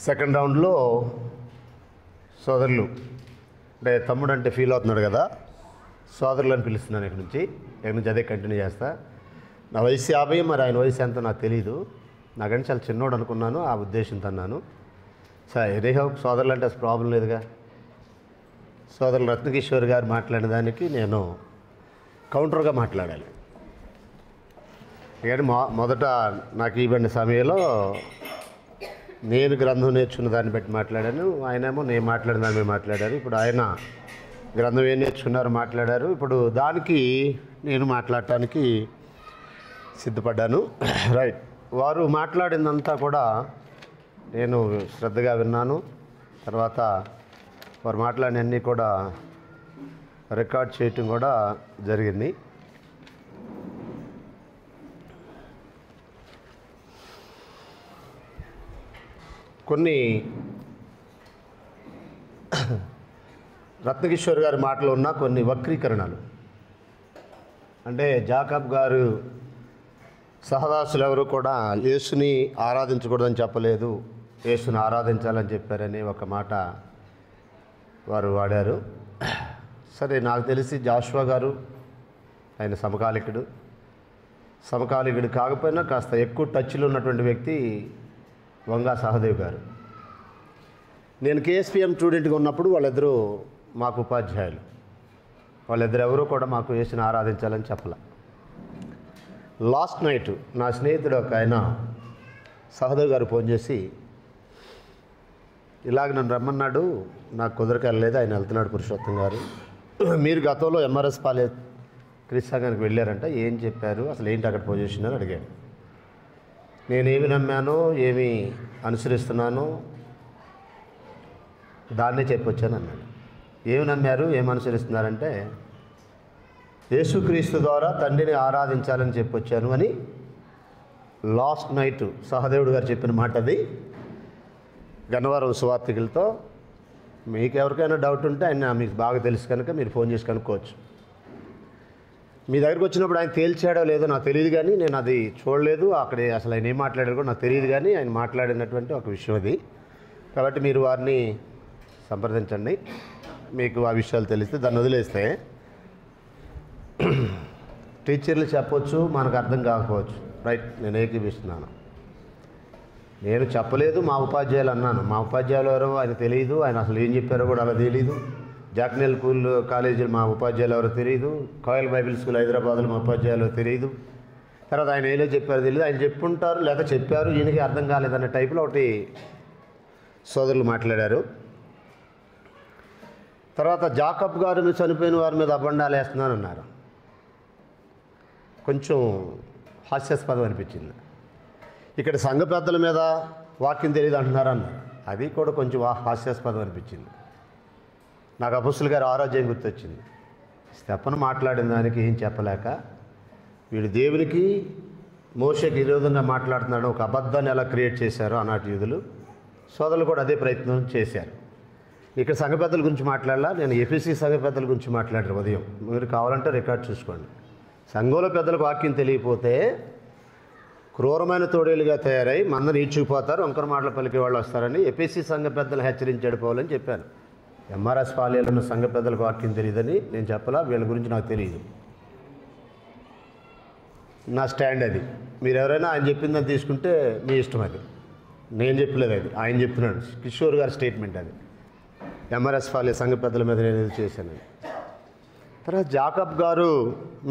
Second రౌండ్లో సోదరులు అంటే తమ్ముడు అంటే ఫీల్ అవుతున్నాడు కదా, సోదరులు అని పిలుస్తున్నాను ఇక్కడి నుంచి అదే కంటిన్యూ చేస్తా. నా వయసు 50, మరి ఆయన వయసు ఎంతో నాకు తెలియదు. నాకంటే చాలా చిన్నోడు అనుకున్నాను, ఆ ఉద్దేశంతో అన్నాను. సార్ ఎనీహౌ సోదరులు అంటే అసలు ప్రాబ్లం లేదుగా. సోదరులు రత్నకిషోర్ గారు మాట్లాడిన దానికి నేను కౌంటర్గా మాట్లాడాలి. కానీ మొదట నాకు ఇవ్వండి సమయంలో నేను గ్రంథం నేర్చుకున్న దాన్ని బట్టి మాట్లాడాను, ఆయనేమో నేను మాట్లాడిన దాని మీద మాట్లాడారు. ఇప్పుడు ఆయన గ్రంథం ఏం నేర్చుకున్నారో మాట్లాడారు. ఇప్పుడు దానికి నేను మాట్లాడటానికి సిద్ధపడ్డాను. రైట్, వారు మాట్లాడిందంతా కూడా నేను శ్రద్ధగా విన్నాను. తర్వాత వారు మాట్లాడినవన్నీ కూడా రికార్డ్ చేయటం కూడా జరిగింది. కొన్ని రత్నకిషోర్ గారి మాటలో ఉన్న కొన్ని వక్రీకరణలు, అంటే జాకబ్ గారు సహదాసులు ఎవరు కూడా యేసుని ఆరాధించకూడదని చెప్పలేదు, యేసుని ఆరాధించాలని చెప్పారని ఒక మాట వారు వాడారు. సరే, నాకు తెలిసి జాషువా గారు ఆయన సమకాలికుడు కాకపోయినా కాస్త ఎక్కువ టచ్లో ఉన్నటువంటి వ్యక్తి వంగా సహదేవ్ గారు. నేను కేఎస్పిఎం స్టూడెంట్గా ఉన్నప్పుడు వాళ్ళిద్దరూ మాకు ఉపాధ్యాయులు. వాళ్ళిద్దరు ఎవరూ కూడా మాకు యేసుని ఆరాధించాలని చెప్పలే. లాస్ట్ నైట్ నా స్నేహితుడు ఒక ఆయన సహదేవ్ గారు ఫోన్ చేసి, ఇలాగ నన్ను రమ్మన్నాడు, నాకు కుదరక వెళ్ళలేదు, ఆయన వెళ్తున్నాడు పురుషోత్తం గారు, మీరు గతంలో ఎంఆర్ఎస్ పాలెస్ క్రీస్తు సంఘానికి వెళ్ళారంట, ఏం చెప్పారు, అసలు ఏంటి అక్కడ పొజిషన్ అని అడిగాను. నేనేమి నమ్మానో ఏమి అనుసరిస్తున్నానో దాన్నే చెప్పొచ్చాను అన్నాడు. ఏమి నమ్మారు, ఏమి అనుసరిస్తున్నారంటే యేసుక్రీస్తు ద్వారా తండ్రిని ఆరాధించాలని చెప్పొచ్చాను అని లాస్ట్ నైట్ సహదేవుడు గారు చెప్పిన మాట అది. గన్నవరం సువార్థికులతో మీకు ఎవరికైనా డౌట్ ఉంటే ఆయన మీకు బాగా తెలుసు కనుక మీరు ఫోన్ చేసి కనుక్కోవచ్చు. మీ దగ్గరికి వచ్చినప్పుడు ఆయన తేల్చాడో లేదో నాకు తెలియదు, కానీ నేను అది చూడలేదు, అక్కడ అసలు ఆయన ఏం మాట్లాడారు కూడా నాకు తెలియదు, కానీ ఆయన మాట్లాడినటువంటి ఒక విషయం అది. కాబట్టి మీరు వారిని సంప్రదించండి, మీకు ఆ విషయాలు తెలిస్తే. దాన్ని వదిలేస్తే టీచర్లు చెప్పొచ్చు, మనకు అర్థం కాకపోవచ్చు. రైట్, నేను ఏకీపిస్తున్నాను. నేను చెప్పలేదు, మా ఉపాధ్యాయులు అన్నాను. మా ఉపాధ్యాయులు ఎవరో ఆయన తెలియదు, ఆయన అసలు ఏం చెప్పారో కూడా అలా తెలియదు. జాక్నెల్ స్కూల్ కాలేజీలు మా ఉపాధ్యాయులు ఎవరో తెలియదు, కాయల్ బైబిల్ స్కూల్ హైదరాబాద్లో మా ఉపాధ్యాయులు తెలియదు. తర్వాత ఆయన ఏదో చెప్పారో తెలియదు, ఆయన చెప్పుంటారు లేదా చెప్పారు, ఈయనకి అర్థం కాలేదన్న టైపులో ఒకటి సోదరులు మాట్లాడారు. తర్వాత జాకబ్ గారు చనిపోయిన వారి మీద అబండాలు వేస్తున్నాను అన్నారు. కొంచెం హాస్యాస్పదం అనిపించింది. ఇక్కడ సంఘ పెద్దల మీద వాక్యం తెలియదు అంటున్నారు అన్నారు, అది కూడా కొంచెం హాస్యాస్పదం అనిపించింది. నాకు అపొస్తలుల గారి ఆరాధ్యం గుర్తొచ్చింది. స్టెఫను మాట్లాడిన దానికి ఏం చెప్పలేక వీడు దేవునికి మోషేకి విరోధంగా మాట్లాడుతున్నాడు, ఒక అబద్ధాన్ని ఎలా క్రియేట్ చేశారో ఆనాటి యూదులు. సోదరులు కూడా అదే ప్రయత్నం చేశారు. ఇక్కడ సంఘ పెద్దల గురించి మాట్లాడాలా, నేను ఎఫ్ఎస్సి సంఘ పెద్దల గురించి మాట్లాడారు ఉదయం. మీరు కావాలంటే రికార్డ్ చూసుకోండి. సంఘంలో పెద్దలకు వాక్యం తెలియకపోతే క్రూరమైన తోడేలుగా తయారై మందరు ఈడ్చుకుపోతారు, వంకర మాటలు పలికే వాళ్ళు వస్తారని ఎఫ్ఎస్సి సంఘ పెద్దలు హెచ్చరించాడు పౌలని చెప్పాను. ఎంఆర్ఎస్ పాలెంలో ఉన్న సంఘ పెద్దలకు వాక్యం తెలియదని నేను చెప్పలా, వీళ్ళ గురించి నాకు తెలియదు. నా స్టాండ్ అది. మీరు ఎవరైనా ఆయన చెప్పిందని తీసుకుంటే మీ ఇష్టం, అది నేను చెప్పలేదు, అది ఆయన చెప్తున్నాడు. కిషోర్ గారి స్టేట్మెంట్ అది. ఎంఆర్ఎస్ పాలెం సంఘ పెద్దల మీద నేను ఇది చేశానని. తర్వాత జాకబ్ గారు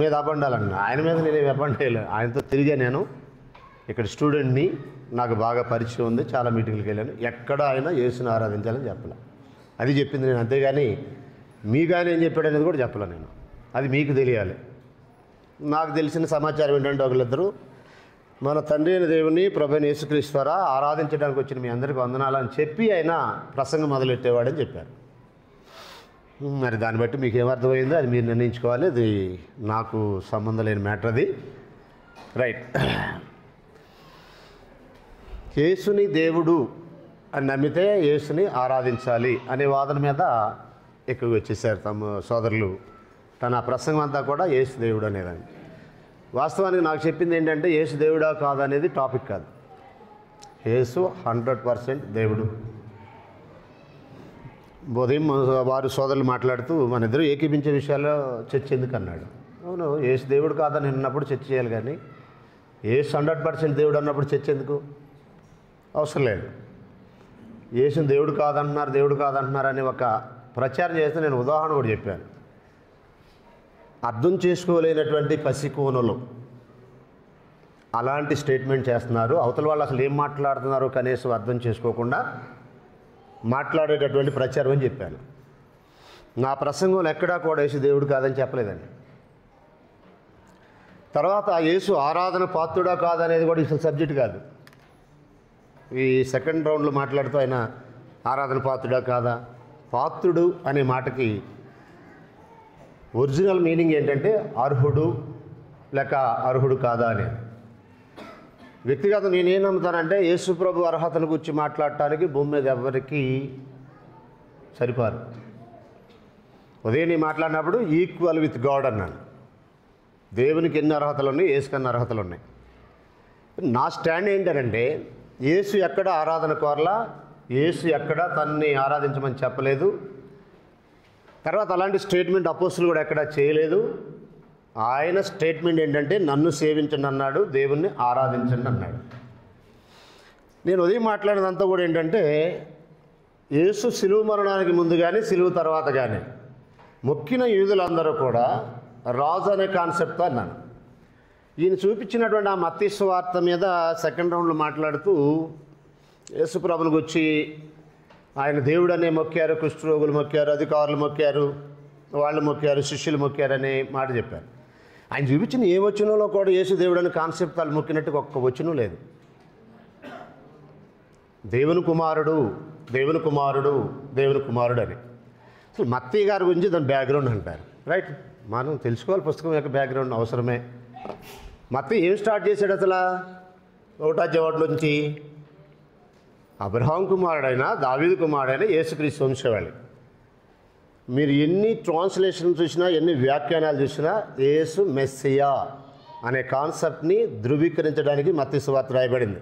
మీద అబండాలన్నా, ఆయన మీద నేను అబండేయలేదు, ఆయనతో తిరిగా. నేను ఇక్కడ స్టూడెంట్ని, నాకు బాగా పరిచయం ఉంది, చాలా మీటింగ్లకు వెళ్ళాను, ఎక్కడ ఆయన యేసుని ఆరాధించాలని చెప్పలే. అది చెప్పింది నేను, అంతేగాని మీకు ఆయన ఏం చెప్పాడు అనేది కూడా చెప్పలే నేను. అది మీకు తెలియాలి. నాకు తెలిసిన సమాచారం ఏంటంటే ఒకళ్ళిద్దరూ మన తండ్రి అయిన దేవుని ప్రభువైన యేసుక్రీస్తు ద్వారా ఆరాధించడానికి వచ్చిన మీ అందరికీ వందనాలని చెప్పి ఆయన ప్రసంగం మొదలెట్టేవాడని చెప్పారు. మరి దాన్ని బట్టి మీకు ఏమర్థమైందో అది మీరు నిర్ణయించుకోవాలి, అది నాకు సంబంధం లేని మ్యాటర్ అది. రైట్, యేసుని దేవుడు అని నమ్మితే యేసుని ఆరాధించాలి అనే వాదన మీద ఎక్కువగా వచ్చేసారు తమ సోదరులు. తన ప్రసంగం అంతా కూడా యేసు దేవుడు అనేదాన్ని. వాస్తవానికి నాకు చెప్పింది ఏంటంటే యేసు దేవుడా కాదనేది టాపిక్ కాదు. యేసు 100% దేవుడు. ఉదయం వారు సోదరులు మాట్లాడుతూ మన ఇద్దరు ఏకీపించే విషయాల్లో చర్చ ఎందుకు అన్నాడు. అవును, యేసు దేవుడు కాదని అన్నప్పుడు చర్చ చేయాలి, కానీ యేసు 100% దేవుడు అన్నప్పుడు చర్చ ఎందుకు? అవసరం లేదు. యేసుని దేవుడు కాదంటున్నారు అని ఒక ప్రచారం చేస్తే నేను ఉదాహరణ కూడా చెప్పాను. అర్థం చేసుకోలేనటువంటి పసికోనులు అలాంటి స్టేట్మెంట్ చేస్తున్నారు. అవతల వాళ్ళు అసలు ఏం మాట్లాడుతున్నారో కనీసం అర్థం చేసుకోకుండా మాట్లాడేటటువంటి ప్రచారం అని చెప్పాను. నా ప్రసంగంలో ఎక్కడా కూడా యేసు దేవుడు కాదని చెప్పలేదండి. తర్వాత యేసు ఆరాధన పాత్రుడా కాదనేది కూడా ఇసలు సబ్జెక్ట్ కాదు. ఈ సెకండ్ రౌండ్లో మాట్లాడుతూ ఆయన ఆరాధన పాత్రుడా కాదా, పాత్రుడు అనే మాటకి ఒరిజినల్ మీనింగ్ ఏంటంటే అర్హుడు లేక అర్హుడు కాదా అనేది. వ్యక్తిగతం నేనేం నమ్ముతానంటే యేసు ప్రభు అర్హతను గురించి మాట్లాడటానికి భూమి మీద ఎవరికి సరిపారు. ఉదయం నేను మాట్లాడినప్పుడు ఈక్వల్ విత్ గాడ్ అన్నాను. దేవునికి ఎన్ని అర్హతలు ఉన్నాయి, యేసుకన్నా అర్హతలు ఉన్నాయి. నా స్టాండ్ ఏంటంటే యేసు ఎక్కడ ఆరాధన కోరలా, యేసు ఎక్కడ తనని ఆరాధించమని చెప్పలేదు. తర్వాత అలాంటి స్టేట్మెంట్ అపోస్తులు కూడా ఎక్కడా చేయలేదు. ఆయన స్టేట్మెంట్ ఏంటంటే నన్ను సేవించండి అన్నాడు, దేవుణ్ణి ఆరాధించండి అన్నాడు. నేను ఉదయం మాట్లాడినంతా కూడా ఏంటంటే యేసు సిలువ మరణానికి ముందు కానీ సిలువ తర్వాత కానీ మొక్కిన యూదులందరూ కూడా రాజు అనే కాన్సెప్ట్తో అన్నాను. ఈయన చూపించినటువంటి ఆ మత్తయి సువార్త మీద సెకండ్ రౌండ్లో మాట్లాడుతూ యేసు ప్రభువుకి వచ్చి ఆయన దేవుడు అనే మొక్కారు, కుష్ఠరోగులు మొక్కారు, అధికారులు మొక్కారు, వాళ్ళు మొక్కారు, శిష్యులు మొక్కారు అనే మాట చెప్పారు. ఆయన చూపించిన ఏ వచనంలో కూడా యేసు దేవుడు అనే కాన్సెప్ట్ వాళ్ళు మొక్కినట్టు ఒక్క వచనం లేదు. దేవుని కుమారుడు దేవుని కుమారుడు దేవుని కుమారుడు అని. అసలు మత్తయి గారి గురించి దాని బ్యాక్గ్రౌండ్ అంటారు. రైట్, మనం తెలుసుకోవాలి పుస్తకం యొక్క బ్యాక్గ్రౌండ్ అవసరమే. మత్తయి ఏం స్టార్ట్ చేశాడు అసలు? 1వ అధ్యాయం నుంచి అబ్రహాం కుమారుడైన దావీదు కుమారుడైన యేసుక్రీస్తు వంశవాళి. మీరు ఎన్ని ట్రాన్స్లేషన్ చూసినా ఎన్ని వ్యాఖ్యానాలు చూసినా యేసు మెస్సియా అనే కాన్సెప్ట్ని ధృవీకరించడానికి మత్తయి సువార్త రాయబడింది.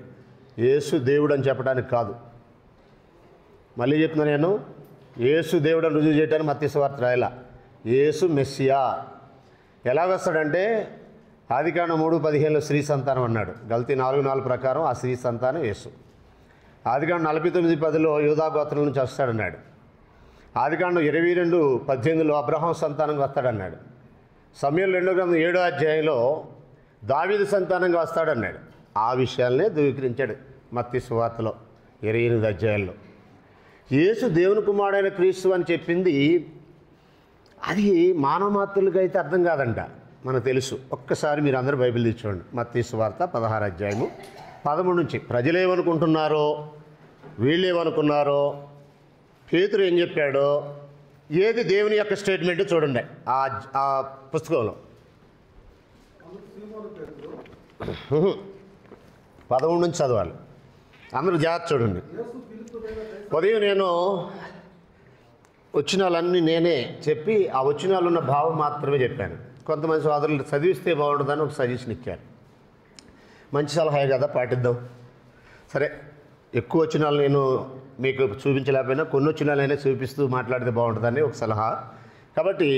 యేసు దేవుడు అని చెప్పడానికి కాదు. మళ్ళీ చెప్తున్నా, నేను యేసు దేవుడు అని రుజువు చేయడానికి మత్తయి సువార్త రాయలా. యేసు మెస్సియా ఎలాగొస్తాడంటే ఆదికాండం 3:15 స్త్రీ సంతానం అన్నాడు. గల్తీ 4:4 ప్రకారం ఆ స్త్రీ సంతానం యేసు. ఆదికాండం 49:10 యూదా గోత్రం నుంచి వస్తాడన్నాడు. ఆదికాండం 22:18 అబ్రహాం సంతానంగా వస్తాడన్నాడు. సమూయేలు 2వ గ్రంథం 7వ అధ్యాయంలో దావీదు సంతానంగా వస్తాడన్నాడు. ఆ విషయాలనే ధృవీకరించాడు మత్తయి సువార్తలో 28 అధ్యాయాల్లో. యేసు దేవుని కుమారుడైన క్రీస్తు అని చెప్పింది అది మానవ మాత్రులకి అయితే అర్థం కాదంట, మనకు తెలుసు. ఒక్కసారి మీరు అందరూ బైబిల్ తీసుకోండి. మత్తయి సువార్త 16వ అధ్యాయము 13 నుంచి. ప్రజలేమనుకుంటున్నారో, వీళ్ళేమనుకున్నారో, పేతురు ఏం చెప్పాడో, ఏది దేవుని యొక్క స్టేట్మెంట్ చూడండి ఆ పుస్తకంలో. 11 నుంచి చదవాలి, అందరూ జాగ్రత్త చూడండి. ఉదయం నేను వచనాలన్నీ నేనే చెప్పి ఆ వచనాలు ఉన్న భావం మాత్రమే చెప్పాను. కొంతమంది సోదరులు చదివిస్తే బాగుంటుందని ఒక సజెషన్ ఇచ్చారు. మంచి సలహా కదా, పాటిద్దాం. సరే, ఎక్కువ వచనాలు నేను మీకు చూపించలేకపోయినా కొన్ని వచనాలైనా చూపిస్తూ మాట్లాడితే బాగుంటుందని ఒక సలహా. కాబట్టి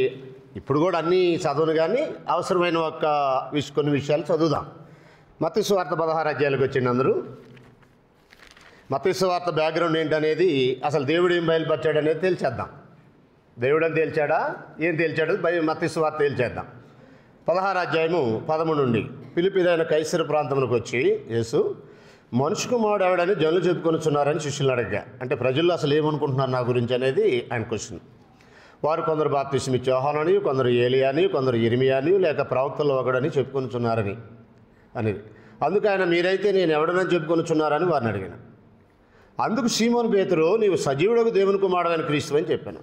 ఇప్పుడు కూడా అన్నీ చదవను, కానీ అవసరమైన కొన్ని విషయాలు చదువుదాం. మత్తయి సువార్త 16 అధ్యాయాలకు వచ్చింది అందరూ. మత్తయి సువార్త బ్యాక్గ్రౌండ్ ఏంటనేది, అసలు దేవుడు ఏం బయలుపరిచాడు అనేది తేల్చేద్దాం. దేవుడు అని తేల్చాడా, ఏం తేల్చాడు మత్తయి సువార్త తేల్చేద్దాం. 16వ అధ్యాయము 13 నుండి. ఫిలిప్పీదైన కైసర ప్రాంతంలోకి వచ్చి యేసు మనుషు కుమారుడు ఎవడని జనులు చెప్పుకొనిచున్నారని శిష్యులను అడిగా. అంటే ప్రజల్లో అసలు ఏమనుకుంటున్నారు నా గురించి అనేది ఆయన క్వశ్చన్. వారు కొందరు బాప్తిస్మ ఇచ్చే యోహానని, కొందరు ఏలియాని, కొందరు ఇర్మియాని, లేక ప్రవక్తల్లో ఒకడని చెప్పుకొనిచున్నారని అనేది. అందుకు ఆయన మీరైతే నేను ఎవడనని చెప్పుకొనిచున్నారని వారిని అడిగాను. అందుకు సీమోను పేతురు, నీవు సజీవుడకు దేవుని కుమారుడైన క్రీస్తు అని చెప్పాను.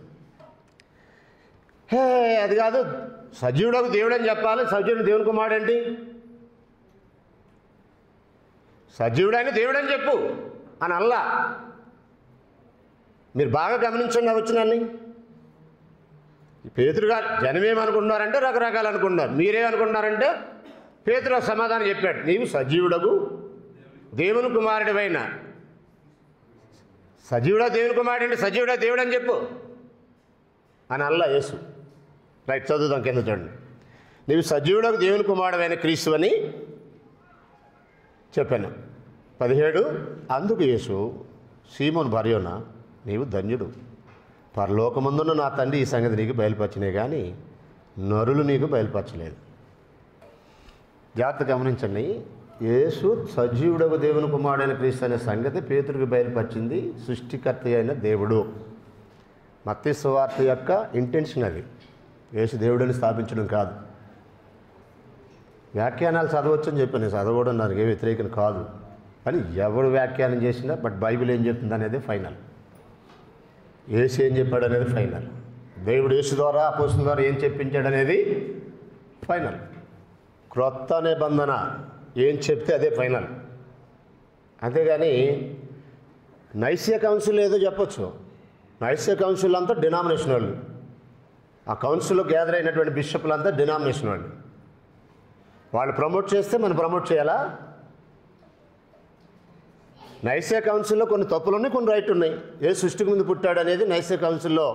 అది కాదు, సజీవుడకు దేవుడు అని చెప్పాలి, సజీవుడు దేవుని కుమారుడు ఏంటి? సజీవుడైన దేవుడు అని చెప్పు అని అల్లా. మీరు బాగా గమనించండి వచ్చినాన్ని. పేతురు గారు జనమేమనుకుంటున్నారంటే రకరకాలు అనుకుంటున్నారు. మీరేమనుకుంటున్నారంటే పేతురు సమాధానం చెప్పాడు, నీవు సజీవుడకు దేవుని కుమారుడివైన సజీవుడా దేవుని కుమారుడు అంటే సజీవుడా దేవుడు అని చెప్పు అని అల్లా యేసు. రైట్, చదువుదాం కింద చూడండి. నీవు సజీవుడకు దేవుని కుమారుడైన క్రీస్తు అని చెప్పాను. 17 అందుకు యేసు సీమోను భార్యోనా నీవు ధన్యుడు, పరలోకమందున్న నా తండ్రి ఈ సంగతి నీకు బయలుపరిచినే కానీ నరులు నీకు బయలుపరచలేదు. జాగ్రత్త గమనించండి. యేసు సజీవుడకు దేవుని కుమారుడైన క్రీస్తు అనే సంగతి పేతురుకు బయలుపరిచింది సృష్టికర్త అయిన దేవుడు. మత్తయి సువార్త యొక్క ఇంటెన్షన్ అది. యేసు దేవుడిని స్థాపించడం కాదు. వ్యాఖ్యానాలు చదవచ్చని చెప్పి నేను చదవడం నాకు ఏ వ్యతిరేకం కాదు, కానీ ఎవడు వ్యాఖ్యానం చేసినా బట్ బైబిల్ ఏం చెప్తుంది అనేది ఫైనల్. యేసు ఏం చెప్పాడు అనేది ఫైనల్. దేవుడు యేసు ద్వారా అపోస్తలుల ద్వారా ఏం చెప్పించాడు అనేది ఫైనల్. క్రొత్త నిబంధన ఏం చెప్తే అదే ఫైనల్. అంతేగాని నైస్య కౌన్సిల్ ఏదో చెప్పొచ్చు. నైస్య కౌన్సిల్ అంతా డినామినేషన్ వాళ్ళు. ఆ కౌన్సిల్లో గ్యాదర్ అయినటువంటి బిషప్లంతా డినామినేషన్ వాళ్ళు. వాళ్ళు ప్రమోట్ చేస్తే మనం ప్రమోట్ చేయాలా? నైస్య కౌన్సిల్లో కొన్ని తప్పులు ఉన్నాయి, కొన్ని రైట్ ఉన్నాయి. ఏ సృష్టికి ముందు పుట్టాడు అనేది నైస్య కౌన్సిల్లో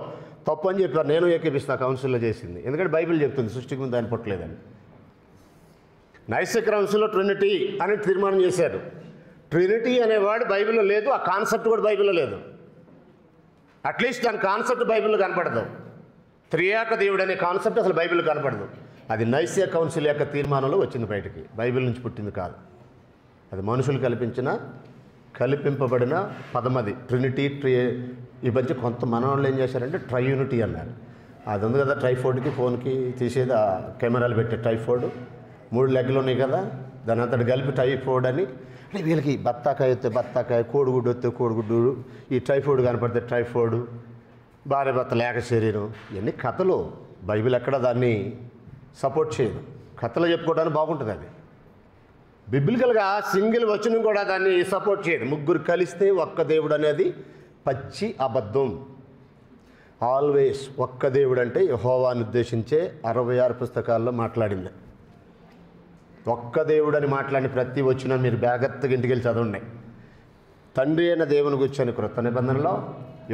తప్పు అని చెప్పారు. నేను ఏకీపిస్తా కౌన్సిల్లో చేసింది, ఎందుకంటే బైబిల్ చెప్తుంది సృష్టికి ముందు ఆయన పుట్టలేదని. నైస్య కౌన్సిల్లో ట్రినిటీ అని తీర్మానం చేశారు. ట్రినిటీ అనేవాడు బైబిల్లో లేదు, ఆ కాన్సెప్ట్ కూడా బైబిల్లో లేదు. అట్లీస్ట్ దాని కాన్సెప్ట్ బైబిల్లో కనపడదు. త్రియాక దేవుడు అనే కాన్సెప్ట్ అసలు బైబిల్లో కనపడదు. అది నైస్య కౌన్సిల్ యొక్క తీర్మానంలో వచ్చింది బయటికి, బైబిల్ నుంచి పుట్టింది కాదు. అది మనుషులు కల్పింపబడిన పదమది. ట్రినిటీ ఈ మధ్య కొంత మనవాళ్ళు ఏం చేశారంటే ట్రైయూనిటీ అన్నారు. అది ఉంది కదా ట్రైఫోర్డ్కి ఫోన్కి తీసేది, ఆ కెమెరాలు పెట్టే ట్రైఫోర్డ్ 3 లెగ్లు ఉన్నాయి కదా, దాని అంతటి కలిపి ట్రైఫోర్డ్ అని. అంటే వీళ్ళకి బత్తాకాయ వస్తే బత్తాకాయ, కోడిగుడ్డు వస్తే కోడిగుడ్డు, ఈ ట్రైఫోర్డ్ కనపడితే ట్రైఫోర్డు, భార్య భర్త లేక శరీరం, ఇవన్నీ కథలు. బైబిల్ ఎక్కడ దాన్ని సపోర్ట్ చేయదు. కథలు చెప్పుకోవడానికి బాగుంటుంది అది. బిబ్లికల్గా సింగిల్ వచనం కూడా దాన్ని సపోర్ట్ చేయదు. ముగ్గురు కలిస్తే ఒక్క దేవుడు అనేది పచ్చి అబద్ధం. ఆల్వేస్ ఒక్క దేవుడు అంటే యెహోవాను ఉద్దేశించే 66 పుస్తకాల్లో మాట్లాడింది. ఒక్క దేవుడు అని మాట్లాడిన ప్రతి వచనం మీరు జాగ్రత్తగా ఇంటికి వెళ్ళి చదవండి. తండ్రి అయిన దేవుని కూర్చొని క్రొత్త నిబంధనలో,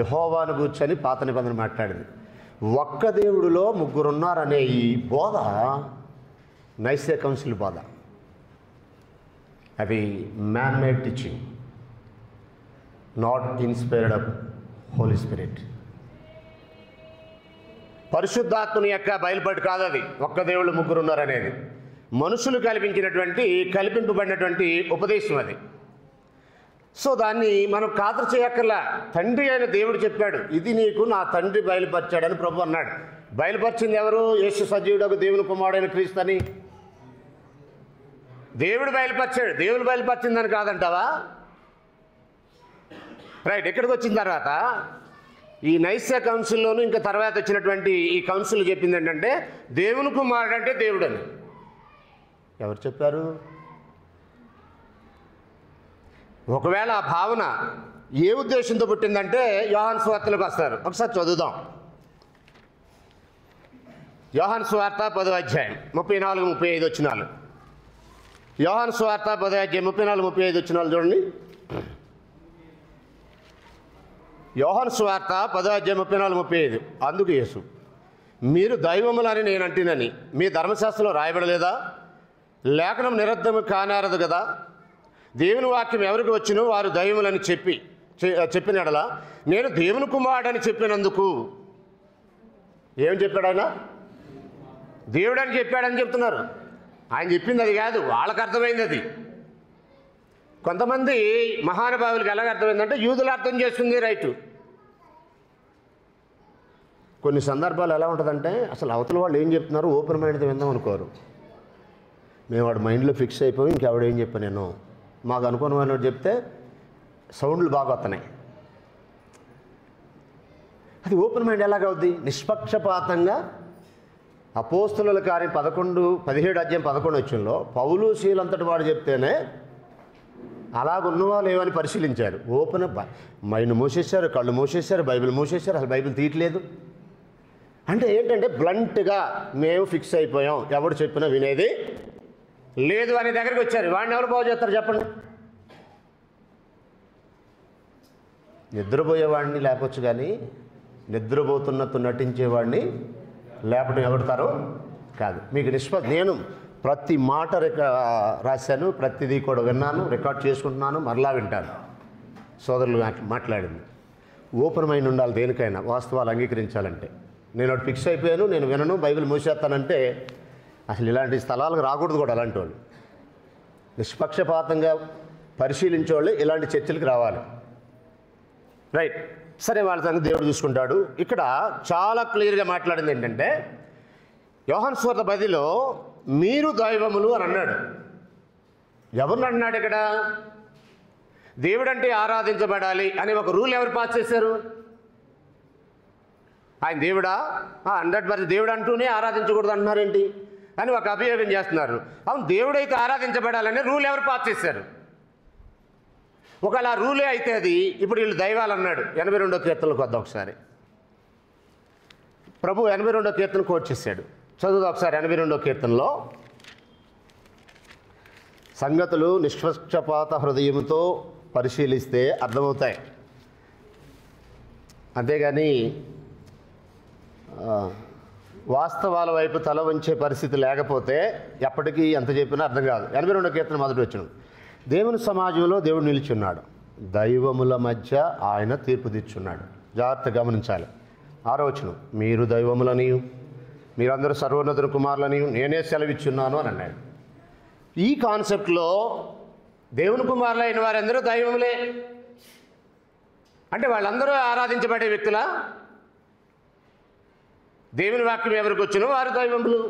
యెహోవాను కూర్చొని పాత నిబంధన మాట్లాడింది. ఒక్క దేవుడిలో ముగ్గురున్నారనే ఈ బోధ నైస్య కౌన్సిల్ బోధ. అది man made teaching, not inspired of Holy Spirit. పరిశుద్ధాత్మని యొక్క బయలుపాటు కాదు అది. ఒక్క దేవుళ్ళు ముగ్గురు ఉన్నారనేది మనుషులు కల్పింపబడినటువంటి ఉపదేశం అది. సో దాన్ని మనం ఖాతరు చేయక్కర్లా. తండ్రి అయిన దేవుడు చెప్పాడు, ఇది నీకు నా తండ్రి బయలుపరిచాడని ప్రభు అన్నాడు. బయలుపరిచింది ఎవరు? యేసు సజీవుడకు దేవుని కుమారుడైన క్రీస్తు అని దేవుడు బయలుపరిచాడు. దేవుడు బయలుపరిచిందని కాదంటావా? రైట్. ఇక్కడికి వచ్చిన తర్వాత ఈ నైస్య కౌన్సిల్లోనూ ఇంకా తర్వాత వచ్చినటువంటి ఈ కౌన్సిల్ చెప్పింది ఏంటంటే దేవుని కుమారుడు అంటే దేవుడు అని. ఎవరు చెప్పారు? ఒకవేళ ఆ భావన ఏ ఉద్దేశంతో పుట్టిందంటే యోహాను సువార్తలకు వస్తారు. ఒకసారి చదువుదాం. యోహాను సువార్త 10వ అధ్యాయం 34-35 వచనాలు. యోహాను సువార్త 10వ అధ్యాయం 34-35 వచనాలు చూడండి. యోహాను సువార్త 10వ అధ్యాయం 34-35. అందుకు యేసు, మీరు దైవములని నేను అంటినని మీ ధర్మశాస్త్రంలో రాయబడలేదా? లేఖనం నిరర్ధము కానారదు కదా. దేవుని వాక్యం ఎవరికి వచ్చినో వారు దైవములని చెప్పినడలా నేను దేవుని కుమారుడని చెప్పినందుకు. ఏం చెప్పాడు ఆయన? దేవుడని చెప్పాడని చెప్తున్నారు. ఆయన చెప్పింది అది కాదు, వాళ్ళకి అర్థమైంది అది. కొంతమంది మహానుభావులకి ఎలాగ అర్థమైందంటే యూదులు అర్థం చేసుకుంది రైటు. కొన్ని సందర్భాలు ఎలా ఉంటుందంటే అసలు అవతల వాళ్ళు ఏం చెప్తున్నారు ఓపెన్ మైండ్తో విందాం అనుకోరు. మేము వాడు మైండ్లో ఫిక్స్ అయిపోయి ఇంకెవడేం చెప్పాను నేను, మాకు అనుకున్న చెప్తే సౌండ్లు బాగా వస్తున్నాయి. అది ఓపెన్ మైండ్ ఎలాగవుద్ది? నిష్పక్షపాతంగా అపోస్తలుల కార్యం 17 అధ్యాయం 11 వచ్చంలో పౌలు శీలంతటి వాడు చెప్తేనే అలాగున్నవాళ్ళు ఏమని పరిశీలించారు. ఓపెన్ మైండ్ మూసేశారు, కళ్ళు మూసేశారు, బైబిల్ మూసేశారు, అసలు బైబిల్ తీయట్లేదు. అంటే ఏంటంటే బ్లంట్గా మేము ఫిక్స్ అయిపోయాం, ఎవడు చెప్పినా వినేది లేదు అనే దగ్గరికి వచ్చారు. వాడిని ఎవరు బాగు చేస్తారు చెప్పండి? నిద్రపోయేవాడిని లేపొచ్చు, కానీ నిద్రపోతున్నట్టు నటించేవాడిని లేపడం ఎవడతారో కాదు. మీకు నేను ప్రతి మాట రాశాను, ప్రతిదీ కూడా విన్నాను, రికార్డ్ చేసుకుంటున్నాను, మరలా వింటాను. సోదరులు మాట్లాడింది ఓపెన్ మైండ్ ఉండాలి దేనికైనా, వాస్తవాలు అంగీకరించాలంటే. నేను ఒకటి ఫిక్స్ అయిపోయాను, నేను వినను, బైబిల్ మూసేస్తానంటే అసలు ఇలాంటి స్థలాలకు రాకూడదు కూడా. అలాంటి వాళ్ళు నిష్పక్షపాతంగా పరిశీలించే వాళ్ళు ఇలాంటి చర్చలకు రావాలి. రైట్, సరే, వాళ్ళ సంగతి దేవుడు చూసుకుంటాడు. ఇక్కడ చాలా క్లియర్గా మాట్లాడింది ఏంటంటే, యోహాను సువార్త 10లో మీరు దైవములు అని అన్నాడు. ఎవరిని అన్నాడు ఇక్కడ? దేవుడంటే ఆరాధించబడాలి అని ఒక రూల్ ఎవరు పాస్ చేశారు? ఆయన దేవుడా? 100% దేవుడు అంటూనే ఆరాధించకూడదు అంటున్నారేంటి అని ఒక అభియోగం చేస్తున్నారు. అవును, దేవుడైతే ఆరాధించబడాలని రూల్ ఎవరు పాస్ చేశారు? ఒకవేళ ఆ రూలే అయితే అది ఇప్పుడు వీళ్ళు దైవాలు అన్నాడు. 82వ కీర్తనలకు వద్దాం ఒకసారి. ప్రభు 82వ కీర్తన కోట్ చేశాడు. చదువుదా ఒకసారి. 82వ కీర్తనలో సంగతులు నిష్పక్షపాత హృదయంతో పరిశీలిస్తే అర్థమవుతాయి, అంతేగాని వాస్తవాల వైపు తల వంచే పరిస్థితి లేకపోతే ఎప్పటికీ ఎంత చెప్పినా అర్థం కాదు. 82వ కీర్తన మొదటి వచనం, దేవుని సమాజంలో దేవుడు నిలిచున్నాడు, దైవముల మధ్య ఆయన తీర్పు తీర్చున్నాడు. జాగ్రత్తగా గమనించాలి. 6వ వచనం, మీరు దైవములనియు మీరందరూ సర్వోన్నతుని కుమారులనియు నేనే సెలవిచ్చున్నాను అని అన్నాడు. ఈ కాన్సెప్ట్లో దేవుని కుమారులైన వారందరూ దైవములే అంటే వాళ్ళందరూ ఆరాధించబడే వ్యక్తులా? దేవుని వాక్యం ఎవరికి వచ్చినో వారు దైవములు.